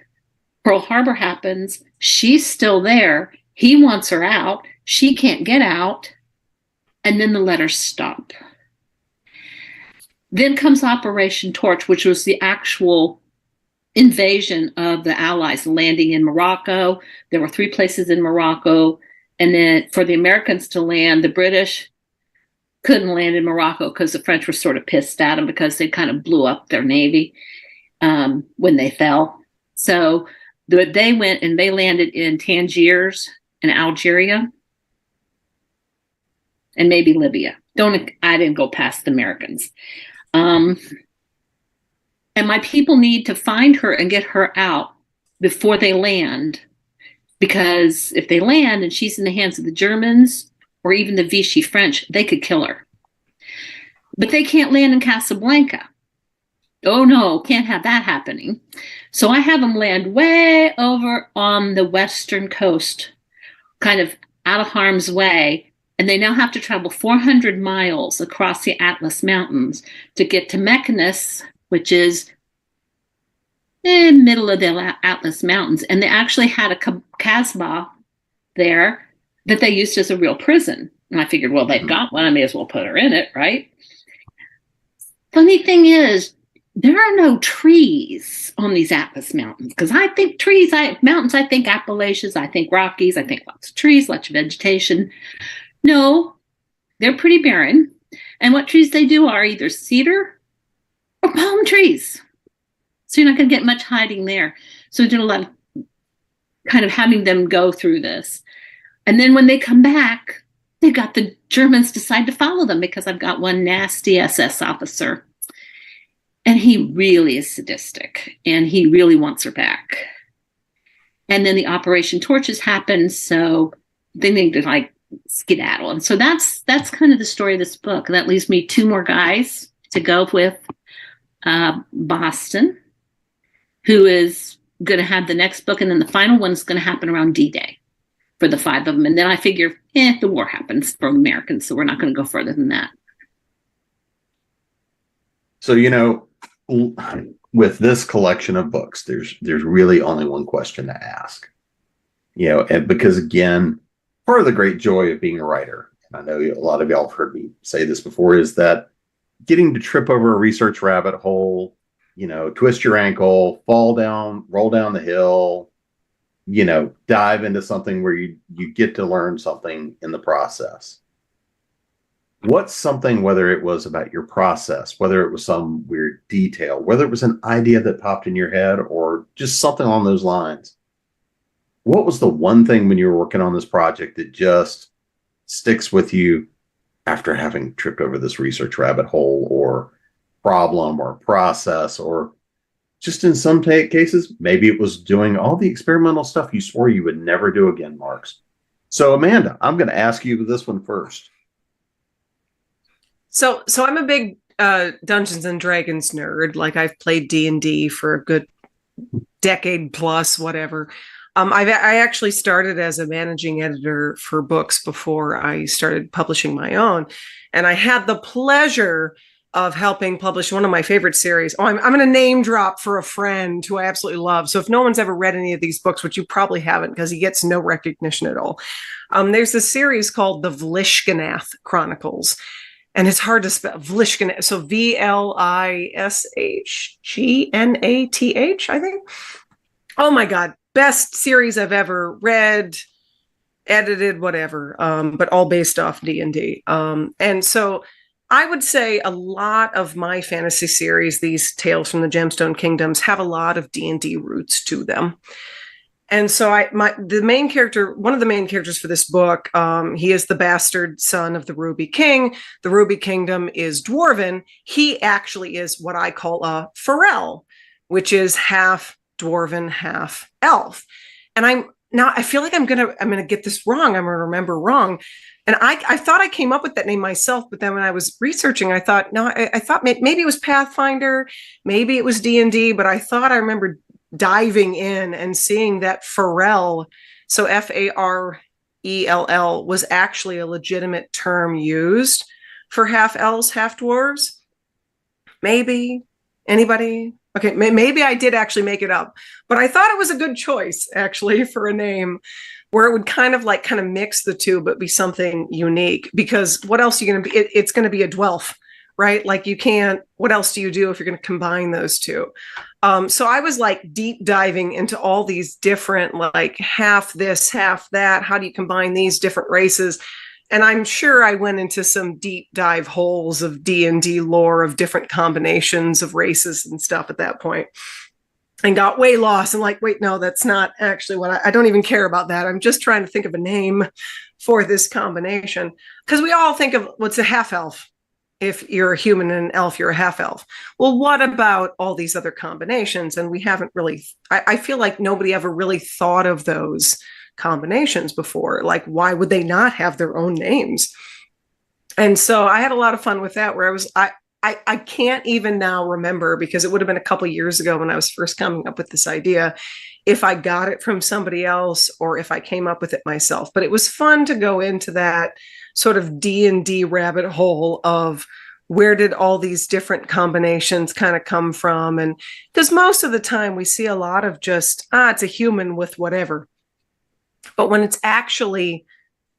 B: Pearl Harbor happens. She's still there. He wants her out. She can't get out. And then the letters stop. Then comes Operation Torch, which was the actual invasion of the Allies, landing in Morocco. There were 3 places in Morocco. And then for the Americans to land, the British couldn't land in Morocco because the French were sort of pissed at them because they kind of blew up their navy when they fell. So they went and they landed in Tangiers and Algeria and maybe Libya. I didn't go past the Americans. And my people need to find her and get her out before they land. Because if they land and she's in the hands of the Germans or even the Vichy French, they could kill her. But they can't land in Casablanca. Oh no, can't have that happening. So I have them land way over on the western coast, kind of out of harm's way. And they now have to travel 400 miles across the Atlas Mountains to get to Meknes, which is in the middle of the Atlas Mountains. And they actually had a Casbah there that they used as a real prison. And I figured, well, they've got one. I may as well put her in it, right? Funny thing is, there are no trees on these Atlas Mountains. Because I think mountains, I think Appalachians, I think Rockies, I think lots of trees, lots of vegetation. No, they're pretty barren. And what trees they do are either cedar or palm trees. So you're not going to get much hiding there. So we did a lot of kind of having them go through this. And then when they come back, they got the Germans decide to follow them because I've got one nasty SS officer. And he really is sadistic and he really wants her back. And then the Operation Torches happens. So they need to like skedaddle. And so that's kind of the story of this book. That leaves me 2 more guys to go with. Boston, who is going to have the next book. And then the final one is going to happen around D-Day for the 5 of them. And then I figure, the war happens for Americans. So we're not going to go further than that.
A: So, with this collection of books, there's really only one question to ask, and because again, part of the great joy of being a writer, and I know a lot of y'all have heard me say this before, is that getting to trip over a research rabbit hole, twist your ankle, fall down, roll down the hill, dive into something where you get to learn something in the process. What's something, whether it was about your process, whether it was some weird detail, whether it was an idea that popped in your head or just something along those lines, what was the one thing when you were working on this project that just sticks with you after having tripped over this research rabbit hole or problem or process, or just in some cases, maybe it was doing all the experimental stuff you swore you would never do again, Marx? So Amanda, I'm going to ask you this one first.
D: So I'm a big Dungeons and Dragons nerd. Like I've played D&D for a good decade plus, whatever. I actually started as a managing editor for books before I started publishing my own. And I had the pleasure of helping publish one of my favorite series. I'm going to name drop for a friend who I absolutely love. So if no one's ever read any of these books, which you probably haven't because he gets no recognition at all, there's a series called the Vlishkanath Chronicles. And it's hard to spell Vlishkanath. So Vlishgnath, I think. Oh my God. Best series I've ever read, edited, whatever, but all based off D&D. And so I would say a lot of my fantasy series, these Tales from the Gemstone Kingdoms, have a lot of D&D roots to them. And so one of the main characters for this book, he is the bastard son of the Ruby King. The Ruby Kingdom is dwarven. He actually is what I call a Ferrell, which is half dwarven, half elf. And I feel like I'm gonna get this wrong. I'm gonna remember wrong. And I thought I came up with that name myself, but then when I was researching, I thought, no, I thought maybe it was Pathfinder, maybe it was D&D, but I thought I remembered diving in and seeing that Ferrell, so Farell, was actually a legitimate term used for half elves, half dwarves. Maybe anybody? Okay, maybe I did actually make it up, but I thought it was a good choice actually for a name where it would kind of mix the two, but be something unique. Because what else are you going to be? It's going to be a dwelf, right? Like you can't. What else do you do if you're going to combine those two? So I was deep diving into all these different, half this, half that. How do you combine these different races? And I'm sure I went into some deep dive holes of D&D lore of different combinations of races and stuff at that point, and got way lost. And wait, no, that's not actually what I don't even care about that. I'm just trying to think of a name for this combination, because we all think of what's a half elf. If you're a human and an elf, you're a half elf. Well, what about all these other combinations? And we haven't really, I feel like nobody ever really thought of those combinations before. Why would they not have their own names? And so I had a lot of fun with that, where I can't even now remember, because it would have been a couple of years ago when I was first coming up with this idea, if I got it from somebody else or if I came up with it myself. But it was fun to go into that sort of D&D rabbit hole of where did all these different combinations kind of come from? And because most of the time we see a lot of just, it's a human with whatever. But when it's actually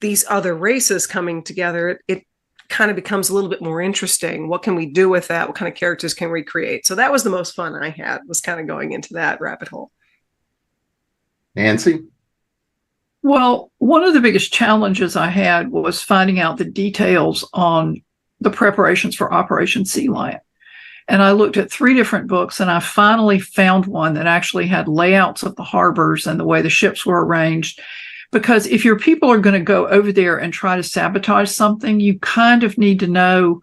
D: these other races coming together, it kind of becomes a little bit more interesting. What can we do with that? What kind of characters can we create? So that was the most fun I had, was kind of going into that rabbit hole.
A: Nancy?
E: Well, one of the biggest challenges I had was finding out the details on the preparations for Operation Sea Lion. And I looked at 3 different books, and I finally found one that actually had layouts of the harbors and the way the ships were arranged. Because if your people are going to go over there and try to sabotage something, you kind of need to know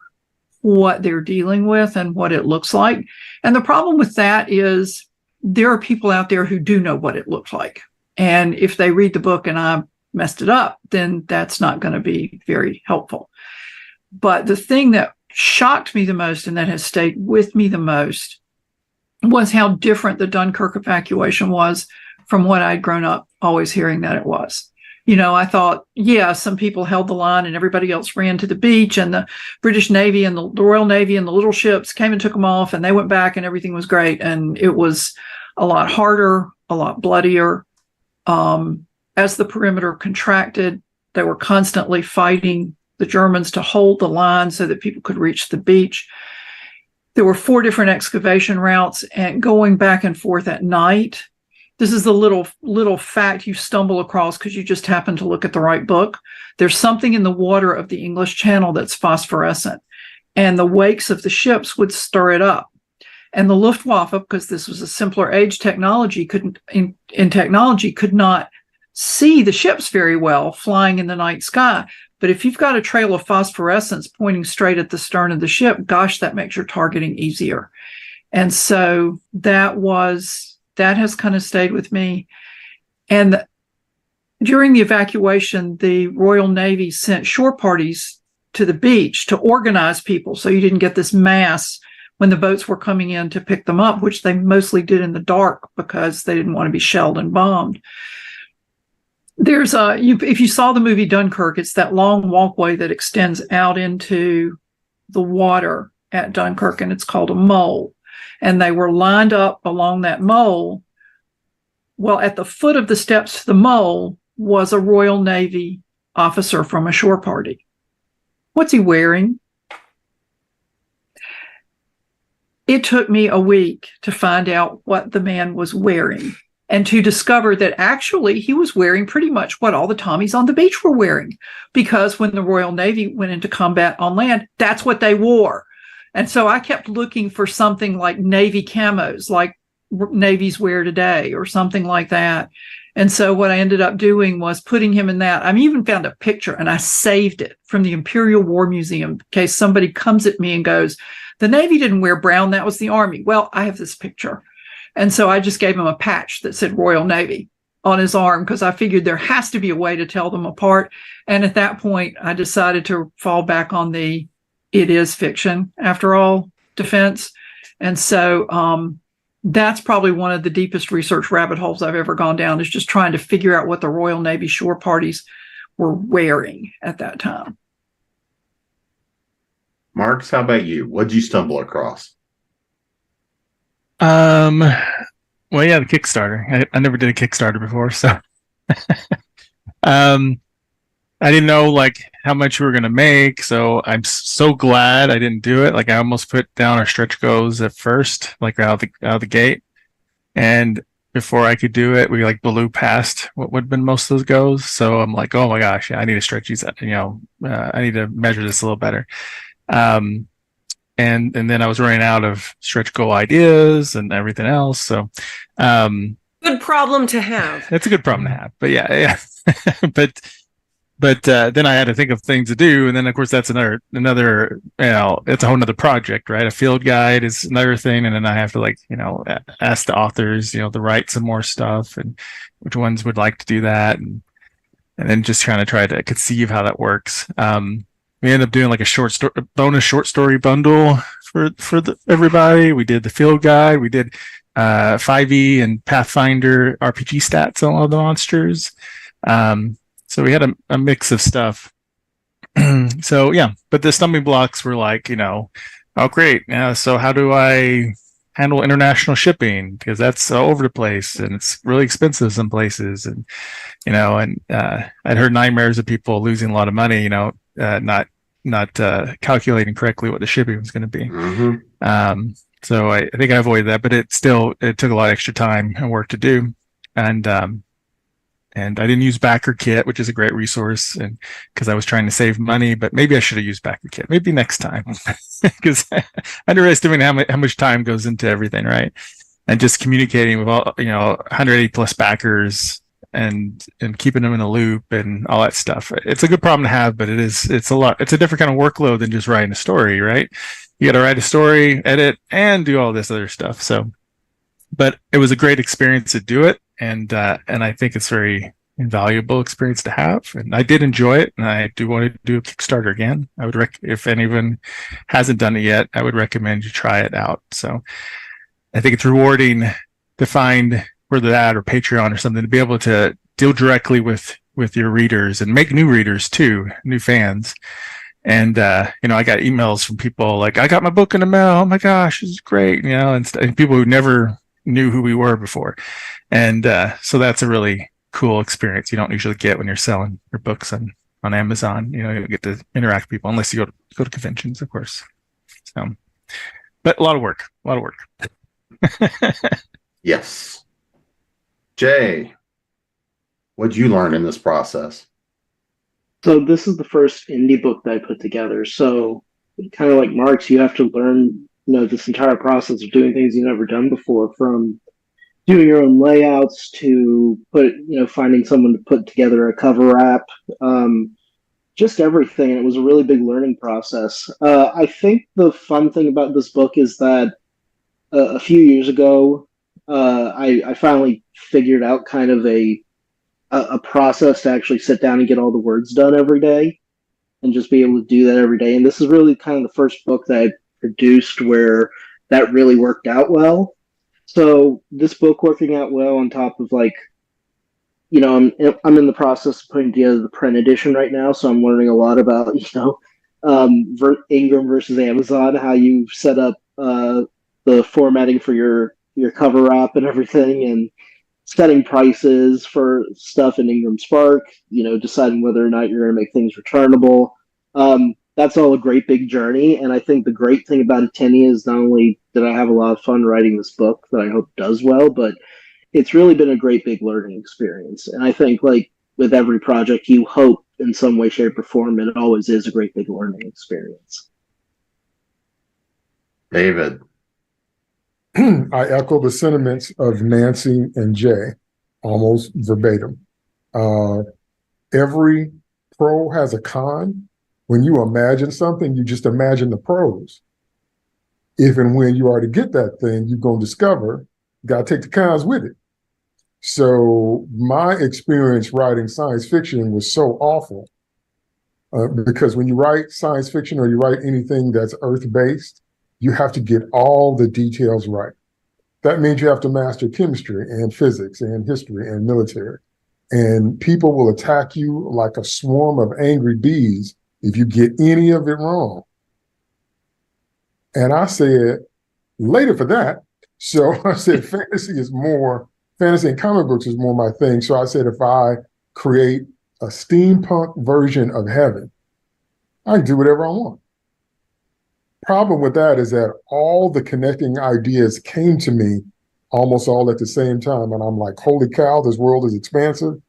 E: what they're dealing with and what it looks like. And the problem with that is there are people out there who do know what it looks like. And if they read the book and I messed it up, then that's not going to be very helpful. But the thing that shocked me the most and that has stayed with me the most was how different the Dunkirk evacuation was from what I'd grown up always hearing that it was. You know, I thought, yeah, some people held the line and everybody else ran to the beach, and the British Navy and the Royal Navy and the little ships came and took them off, and they went back and everything was great. And it was a lot harder, a lot bloodier. As the perimeter contracted, they were constantly fighting the Germans to hold the line so that people could reach the beach. There were 4 different excavation routes, and going back and forth at night. This is the little fact you stumble across because you just happen to look at the right book. There's something in the water of the English Channel that's phosphorescent, and the wakes of the ships would stir it up. And the Luftwaffe, because this was a simpler age technology, could not see the ships very well flying in the night sky. But if you've got a trail of phosphorescence pointing straight at the stern of the ship, gosh, that makes your targeting easier. And so that has kind of stayed with me. And during the evacuation, the Royal Navy sent shore parties to the beach to organize people so you didn't get this mass when the boats were coming in to pick them up, which they mostly did in the dark because they didn't want to be shelled and bombed. There's if you saw the movie Dunkirk, it's that long walkway that extends out into the water at Dunkirk, and it's called a mole. And they were lined up along that mole. Well, at the foot of the steps to the mole was a Royal Navy officer from a shore party. What's he wearing? It took me a week to find out what the man was wearing and to discover that actually he was wearing pretty much what all the Tommies on the beach were wearing, because when the Royal Navy went into combat on land, that's what they wore. And so I kept looking for something like Navy camos, like Navies wear today or something like that. And so what I ended up doing was putting him in that. I even found a picture and I saved it from the Imperial War Museum in case somebody comes at me and goes, the Navy didn't wear brown, that was the Army. Well, I have this picture. And so I just gave him a patch that said Royal Navy on his arm because I figured there has to be a way to tell them apart. And at that point, I decided to fall back on the it is fiction, after all, defense. And so that's probably one of the deepest research rabbit holes I've ever gone down, is just trying to figure out what the Royal Navy shore parties were wearing at that time.
A: Marx, how about you? What did you stumble across?
F: Well, yeah, the Kickstarter. I never did a Kickstarter before, so I didn't know like how much we were gonna make, so I'm so glad I didn't do it. Like I almost put down our stretch goals at first, like out of the gate, and before I could do it, we like blew past what would have been most of those goals. So I'm like, oh my gosh, yeah, I need to stretch these. I need to measure this a little better. And then I was running out of stretch goal ideas and everything else. So,
D: good problem to have.
F: That's a good problem to have. But yeah. But then I had to think of things to do, and then of course that's another it's a whole nother project, right? A field guide is another thing, and then I have to ask the authors, to write some more stuff, and which ones would like to do that, and then just try to conceive how that works. We ended up doing like a bonus short story bundle for everybody. We did the field guide, we did 5e and Pathfinder RPG stats on all the monsters. So we had a mix of stuff. So yeah, but the stumbling blocks were like, oh great. So how do I handle international shipping? Because that's all over the place and it's really expensive some places. And, I'd heard nightmares of people losing a lot of money, not calculating correctly what the shipping was going to be. Mm-hmm. So I think I avoided that, but it took a lot of extra time and work to do. And, And I didn't use BackerKit, which is a great resource, and because I was trying to save money, but maybe I should have used BackerKit. Maybe next time, because I underestimated how much time goes into everything, right? And just communicating with all 180 plus backers and keeping them in a loop and all that stuff. It's a good problem to have, but it's a lot. It's a different kind of workload than just writing a story, right? You got to write a story, edit, and do all this other stuff. So, but it was a great experience to do it. And I think it's very invaluable experience to have. And I did enjoy it. And I do want to do a Kickstarter again. I would if anyone hasn't done it yet, I would recommend you try it out. So I think it's rewarding to find where they're at or Patreon or something, to be able to deal directly with your readers and make new readers too, new fans. And, I got emails from people like, I got my book in the mail. Oh my gosh, this is great. And people who never knew who we were before. And so that's a really cool experience you don't usually get when you're selling your books on Amazon. You don't get to interact with people unless you go to conventions, of course. So, but a lot of work.
A: Yes. Jay, what'd you learn in this process?
G: So this is the first indie book that I put together. So kind of like Marx, you have to learn, this entire process of doing things you've never done before, from doing your own layouts to finding someone to put together a cover app, just everything. And it was a really big learning process. I think the fun thing about this book is that a few years ago, I finally figured out kind of a process to actually sit down and get all the words done every day and just be able to do that every day. And this is really kind of the first book that I produced where that really worked out well. So this book working out well on top of I'm in the process of putting together the print edition right now. So I'm learning a lot about, Ingram versus Amazon, how you set up the formatting for your cover app and everything, and setting prices for stuff in Ingram Spark, deciding whether or not you're going to make things returnable. That's all a great big journey. And I think the great thing about Atenia is not only did I have a lot of fun writing this book that I hope does well, but it's really been a great big learning experience. And I think with every project, you hope in some way, shape, or form, it always is a great big learning experience.
A: David.
H: I echo the sentiments of Nancy and Jay almost verbatim. Every pro has a con. When you imagine something, you just imagine the pros. If and when you are to get that thing, you're going to discover you got to take the cons with it. So my experience writing science fiction was so awful because when you write science fiction or you write anything that's Earth-based, you have to get all the details right. That means you have to master chemistry and physics and history and military. And people will attack you like a swarm of angry bees if you get any of it wrong. And I said, later for that. So I said, fantasy and comic books is more my thing. So I said, if I create a steampunk version of heaven, I can do whatever I want. Problem with that is that all the connecting ideas came to me almost all at the same time. And I'm like, holy cow, this world is expansive.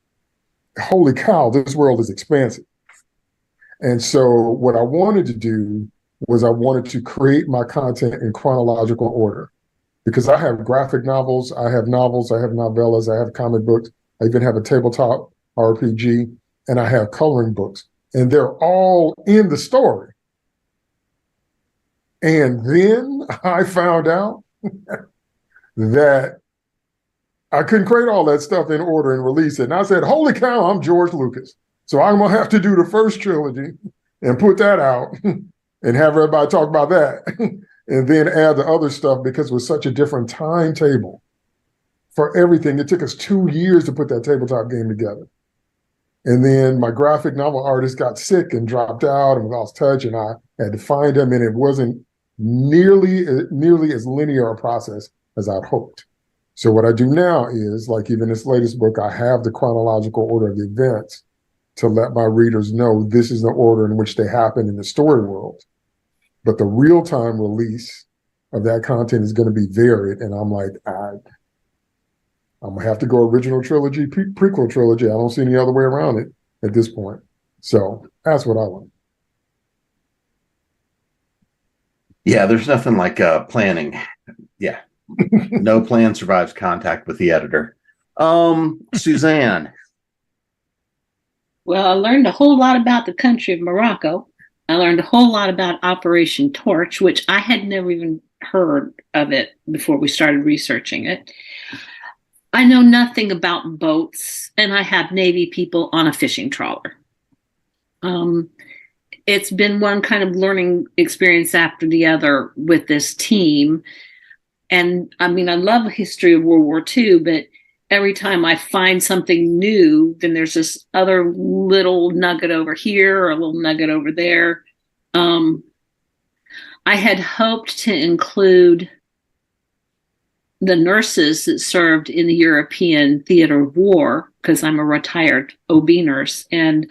H: Holy cow, this world is expansive. And so what I wanted to do was I wanted to create my content in chronological order, because I have graphic novels, I have novellas, I have comic books, I even have a tabletop RPG, and I have coloring books. And they're all in the story. And then I found out that I couldn't create all that stuff in order and release it. And I said, holy cow, I'm George Lucas. So I'm going to have to do the first trilogy and put that out and have everybody talk about that and then add the other stuff, because it was such a different timetable for everything. It took us 2 years to put that tabletop game together. And then my graphic novel artist got sick and dropped out and lost touch, and I had to find him, and it wasn't nearly as linear a process as I'd hoped. So what I do now is, like even this latest book, I have the chronological order of the events to let my readers know this is the order in which they happen in the story world. But the real-time release of that content is going to be varied. And I'm like, I'm gonna have to go original trilogy, prequel trilogy. I don't see any other way around it at this point. So that's what I want.
A: Yeah, there's nothing like planning. Yeah. No plan survives contact with the editor. Suzanne.
B: Well, I learned a whole lot about the country of Morocco. I learned a whole lot about Operation Torch, which I had never even heard of it before we started researching it. I know nothing about boats, and I have Navy people on a fishing trawler. It's been one kind of learning experience after the other with this team. And I mean, I love the history of World War II, but every time I find something new, then there's this other little nugget over here or a little nugget over there. I had hoped to include the nurses that served in the European theater of war, because I'm a retired OB nurse, and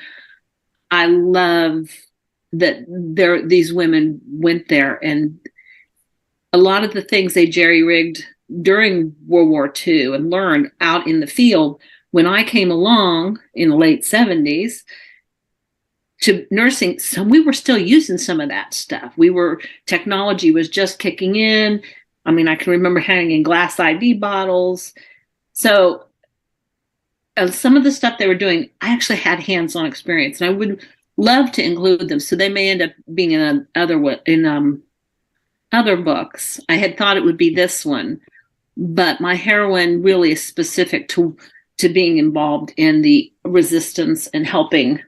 B: I love that these women went there, and a lot of the things they jerry-rigged during World War II and learned out in the field. When I came along in the late 70s to nursing, we were still using some of that stuff. Technology was just kicking in. I mean, I can remember hanging glass IV bottles. So some of the stuff they were doing, I actually had hands-on experience, and I would love to include them. So they may end up being in other books. I had thought it would be this one, but my heroine really is specific to being involved in the resistance and helping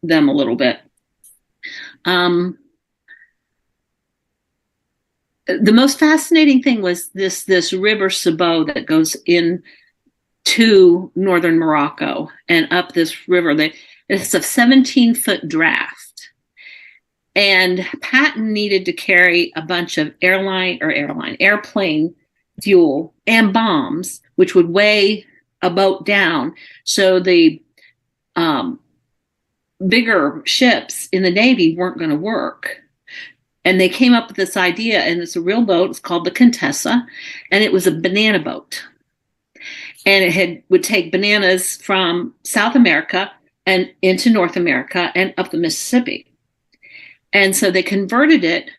B: them a little bit. The most fascinating thing was this river Sabo that goes in to northern Morocco and up this river. It's a 17-foot draft. And Patton needed to carry a bunch of airplane fuel and bombs, which would weigh a boat down. So the bigger ships in the Navy weren't going to work. And they came up with this idea, and it's a real boat. It's called the Contessa, and it was a banana boat. And it would take bananas from South America and into North America and up the Mississippi. And so they converted it,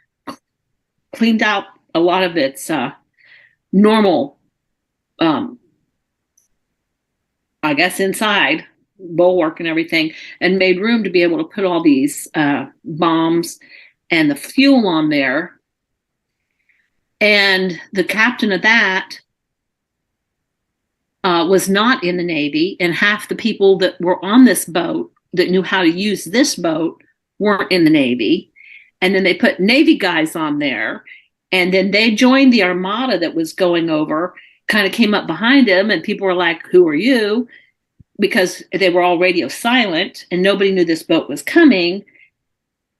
B: cleaned out a lot of its normal, I guess, inside bulwark and everything, and made room to be able to put all these bombs and the fuel on there. And the captain of that was not in the Navy, and half the people that were on this boat that knew how to use this boat weren't in the Navy. And then they put Navy guys on there, and then they joined the armada that was going over, kind of came up behind them, and people were like, "Who are you?" Because they were all radio silent and nobody knew this boat was coming.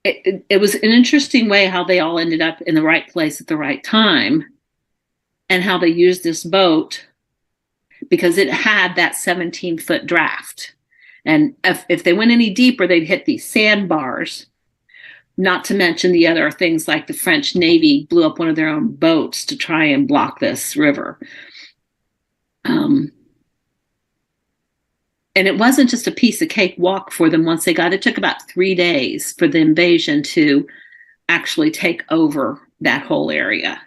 B: It was an interesting way how they all ended up in the right place at the right time, and how they used this boat because it had that 17-foot draft. And if they went any deeper, they'd hit these sandbars, not to mention the other things like the French Navy blew up one of their own boats to try and block this river. And it wasn't just a piece of cake walk for them once they got it. It took about 3 days for the invasion to actually take over that whole area.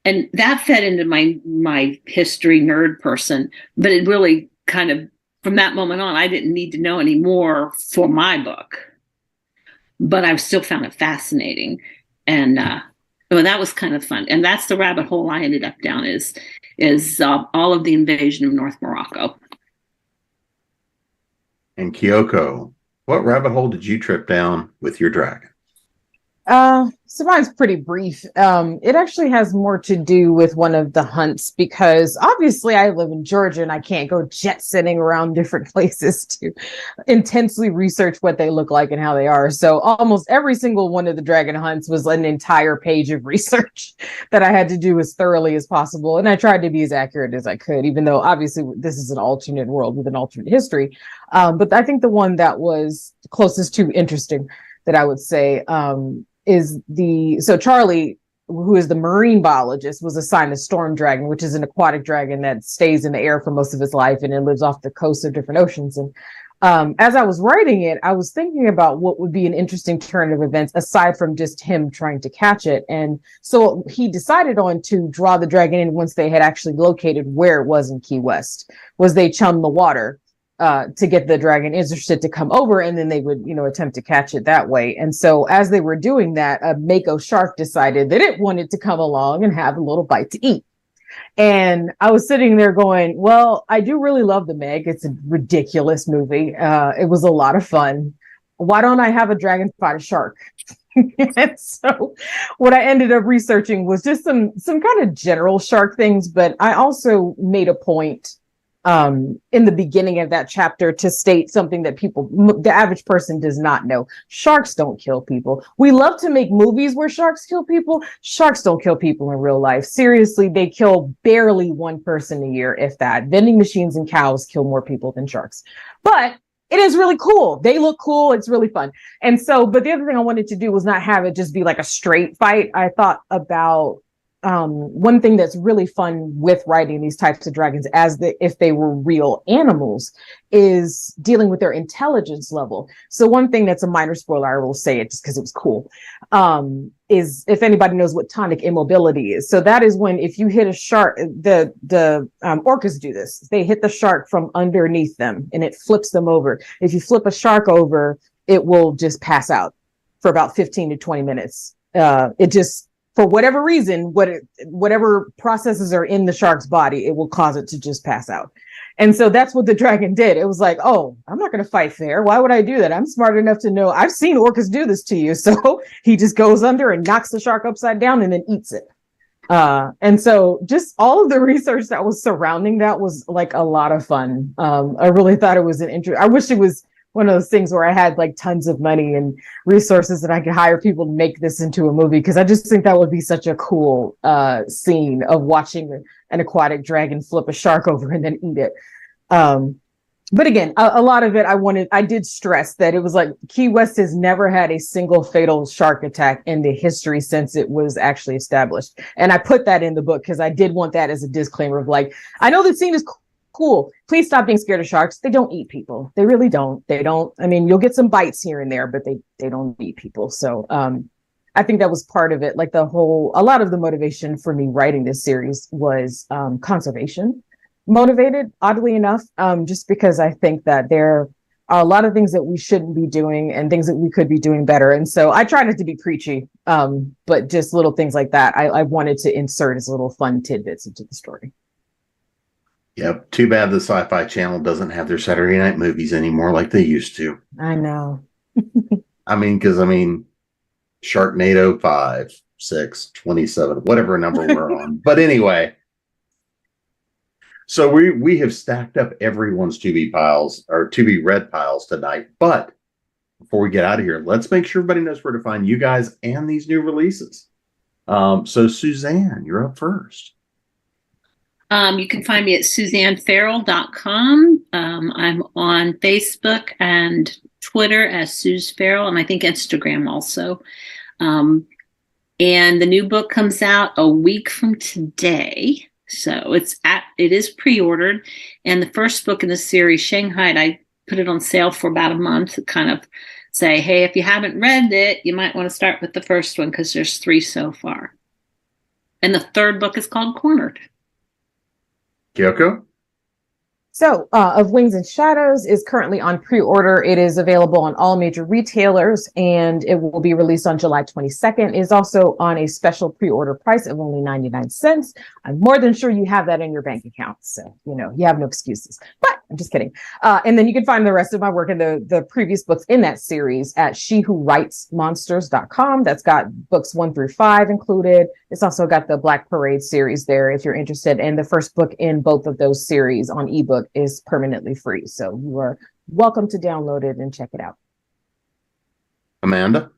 B: And that fed into my history nerd person, but it really kind of, from that moment on, I didn't need to know any more for my book. But I still found it fascinating. And well, that was kind of fun. And that's the rabbit hole I ended up down is all of the invasion of North Morocco.
A: And Kyoko, what rabbit hole did you trip down with your dragon?
C: So mine's pretty brief. It actually has more to do with one of the hunts, because obviously I live in Georgia and I can't go jet setting around different places to intensely research what they look like and how they are. So almost every single one of the dragon hunts was an entire page of research that I had to do as thoroughly as possible. And I tried to be as accurate as I could, even though obviously this is an alternate world with an alternate history. But I think the one that was closest to interesting that I would say, so Charlie who is the marine biologist, was assigned a storm dragon, which is an aquatic dragon that stays in the air for most of its life and it lives off the coast of different oceans. And as I was writing it, I was thinking about what would be an interesting turn of events aside from just him trying to catch it. And so he decided on to draw the dragon in once they had actually located where it was in Key West, was they chummed the water to get the dragon interested to come over, and then they would, attempt to catch it that way. And so as they were doing that, a mako shark decided that it wanted to come along and have a little bite to eat. And I was sitting there going, well, I do really love The Meg. It's a ridiculous movie. It was a lot of fun. Why don't I have a dragon fight a shark? And so what I ended up researching was just some kind of general shark things, but I also made a point in the beginning of that chapter to state something that the average person does not know. Sharks don't kill people. We love to make movies where sharks kill people. Sharks don't kill people in real life. Seriously, they kill barely one person a year, if that. Vending machines and cows kill more people than sharks. But it is really cool. They look cool. It's really fun. And so, but the other thing I wanted to do was not have it just be like a straight fight. I thought about one thing that's really fun with writing these types of dragons if they were real animals is dealing with their intelligence level. So one thing that's a minor spoiler, I will say it just because it was cool, is if anybody knows what tonic immobility is. So that is when if you hit a shark, the orcas do this. They hit the shark from underneath them and it flips them over. If you flip a shark over, it will just pass out for about 15 to 20 minutes. For whatever reason, whatever processes are in the shark's body, it will cause it to just pass out. And so that's what the dragon did. It was like, oh, I'm not going to fight fair. Why would I do that? I'm smart enough to know I've seen orcas do this to you. So he just goes under and knocks the shark upside down and then eats it. And so just all of the research that was surrounding that was like a lot of fun. I really thought it was I wish it was one of those things where I had like tons of money and resources and I could hire people to make this into a movie, because I just think that would be such a cool scene of watching an aquatic dragon flip a shark over and then eat it. But again, a lot of it I did stress that it was like Key West has never had a single fatal shark attack in the history since it was actually established. And I put that in the book because I did want that as a disclaimer of like, I know the scene is cool. Please stop being scared of sharks. They don't eat people. They really don't. I mean, you'll get some bites here and there, but they don't eat people. So I think that was part of it. Like a lot of the motivation for me writing this series was conservation motivated, oddly enough, just because I think that there are a lot of things that we shouldn't be doing and things that we could be doing better. And so I try not to be preachy, but just little things like that I wanted to insert as little fun tidbits into the story.
A: Yep. Too bad the Sci-Fi Channel doesn't have their Saturday night movies anymore like they used to.
C: I know.
A: because Sharknado 5, 6, 27, whatever number we're on. But anyway, so we have stacked up everyone's to be piles or to be read piles tonight. But before we get out of here, let's make sure everybody knows where to find you guys and these new releases. So Suzanne, you're up first.
B: You can find me at SuzanneFerrell.com. I'm on Facebook and Twitter as Suze Ferrell, and I think Instagram also. And the new book comes out a week from today. So it is pre-ordered. And the first book in the series, Shanghai, I put it on sale for about a month to kind of say, hey, if you haven't read it, you might want to start with the first one because there's 3 so far. And the third book is called Cornered.
A: Kyoko?
C: So, Of Wings and Shadows is currently on pre-order. It is available on all major retailers, and it will be released on July 22nd. It is also on a special pre-order price of only 99 cents. I'm more than sure you have that in your bank account, so, you have no excuses. But I'm just kidding. And then you can find the rest of my work and the previous books in that series at shewhowritesmonsters.com. That's got books 1 through 5 included. It's also got the Black Parade series there if you're interested. And the first book in both of those series on ebook is permanently free. So you are welcome to download it and check it out.
A: Amanda?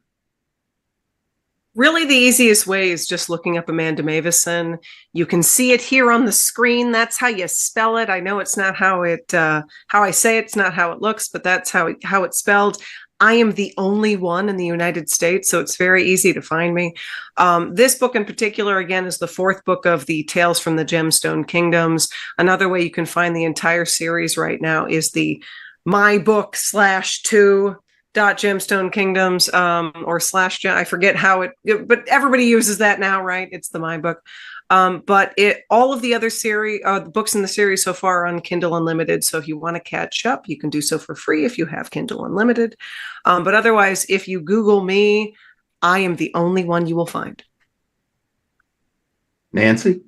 D: Really, the easiest way is just looking up Amanda Meuwissen. You can see it here on the screen. That's how you spell it. I know it's not how I say it. It's not how it looks, but that's how it's spelled. I am the only one in the United States, so it's very easy to find me. This book in particular, again, is the fourth book of the Tales from the Gemstone Kingdoms. Another way you can find the entire series right now is the my book /2 .gemstone kingdoms or / I forget how but everybody uses that now, right? It's the my book. But all of the other the books in the series so far are on Kindle Unlimited. So if you want to catch up, you can do so for free if you have Kindle Unlimited. But otherwise, if you Google me, I am the only one you will find.
A: Nancy?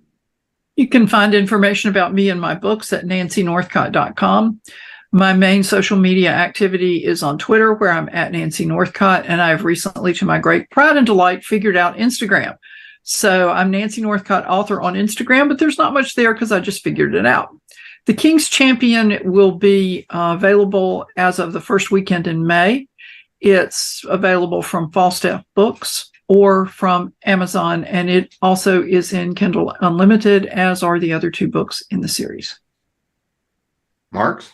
E: You can find information about me and my books at nancynorthcott.com. My main social media activity is on Twitter, where I'm at Nancy Northcott, and I've recently, to my great pride and delight, figured out Instagram. So I'm Nancy Northcott, author on Instagram, but there's not much there because I just figured it out. The King's Champion will be available as of the first weekend in May. It's available from Falstaff Books or from Amazon, and it also is in Kindle Unlimited, as are the other two books in the series.
A: Marx?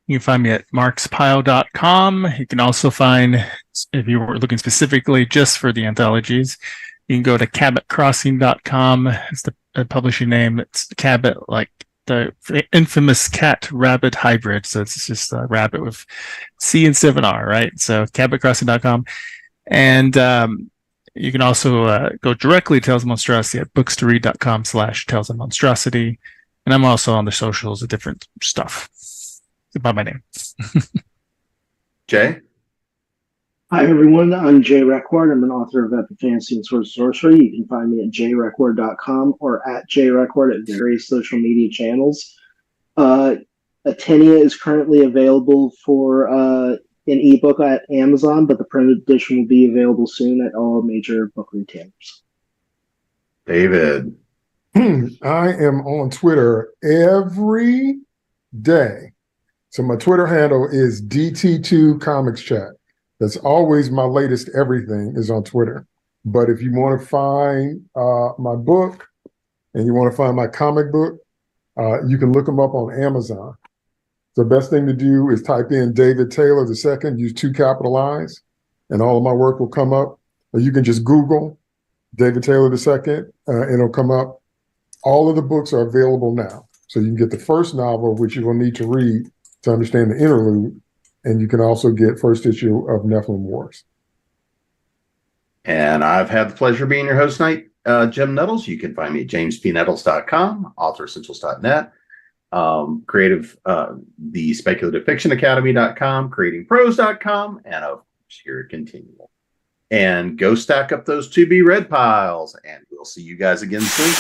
F: You can find me at marxpyle.com. You can also find, if you were looking specifically just for the anthologies, you can go to cabotcrossing.com. It's the publishing name. It's Cabot, like the infamous cat-rabbit hybrid. So it's just a rabbit with C instead of an R, right? So cabotcrossing.com. And you can also go directly to Tales of Monstrosity at books2read.com/Tales of Monstrosity. And I'm also on the socials of different stuff by my name.
A: Jay?
G: Hi, everyone. I'm Jay Requard. I'm an author of Epic Fantasy and Sword&Sorcery. You can find me at jrequard.com or at jrequard at various social media channels. Atenia is currently available for an ebook at Amazon, but the printed edition will be available soon at all major book retailers.
A: David?
H: I am on Twitter every day. So my Twitter handle is DT2 Comics Chat. That's always my latest everything is on Twitter. But if you want to find my book and you want to find my comic book, you can look them up on Amazon. The best thing to do is type in David Taylor II, use 2 capital I's, and all of my work will come up. Or you can just Google David Taylor II, and it'll come up. All of the books are available now. So you can get the first novel, which you will need to read to understand the interlude. And you can also get first issue of Nephilim Wars.
A: And I've had the pleasure of being your host tonight, Jim Nettles. You can find me at jamespnettles.com, authoressentials.net, creative, the speculative fiction academy.com, creatingprose.com, and of course here at ConTinual. And go stack up those to be read piles, and we'll see you guys again soon.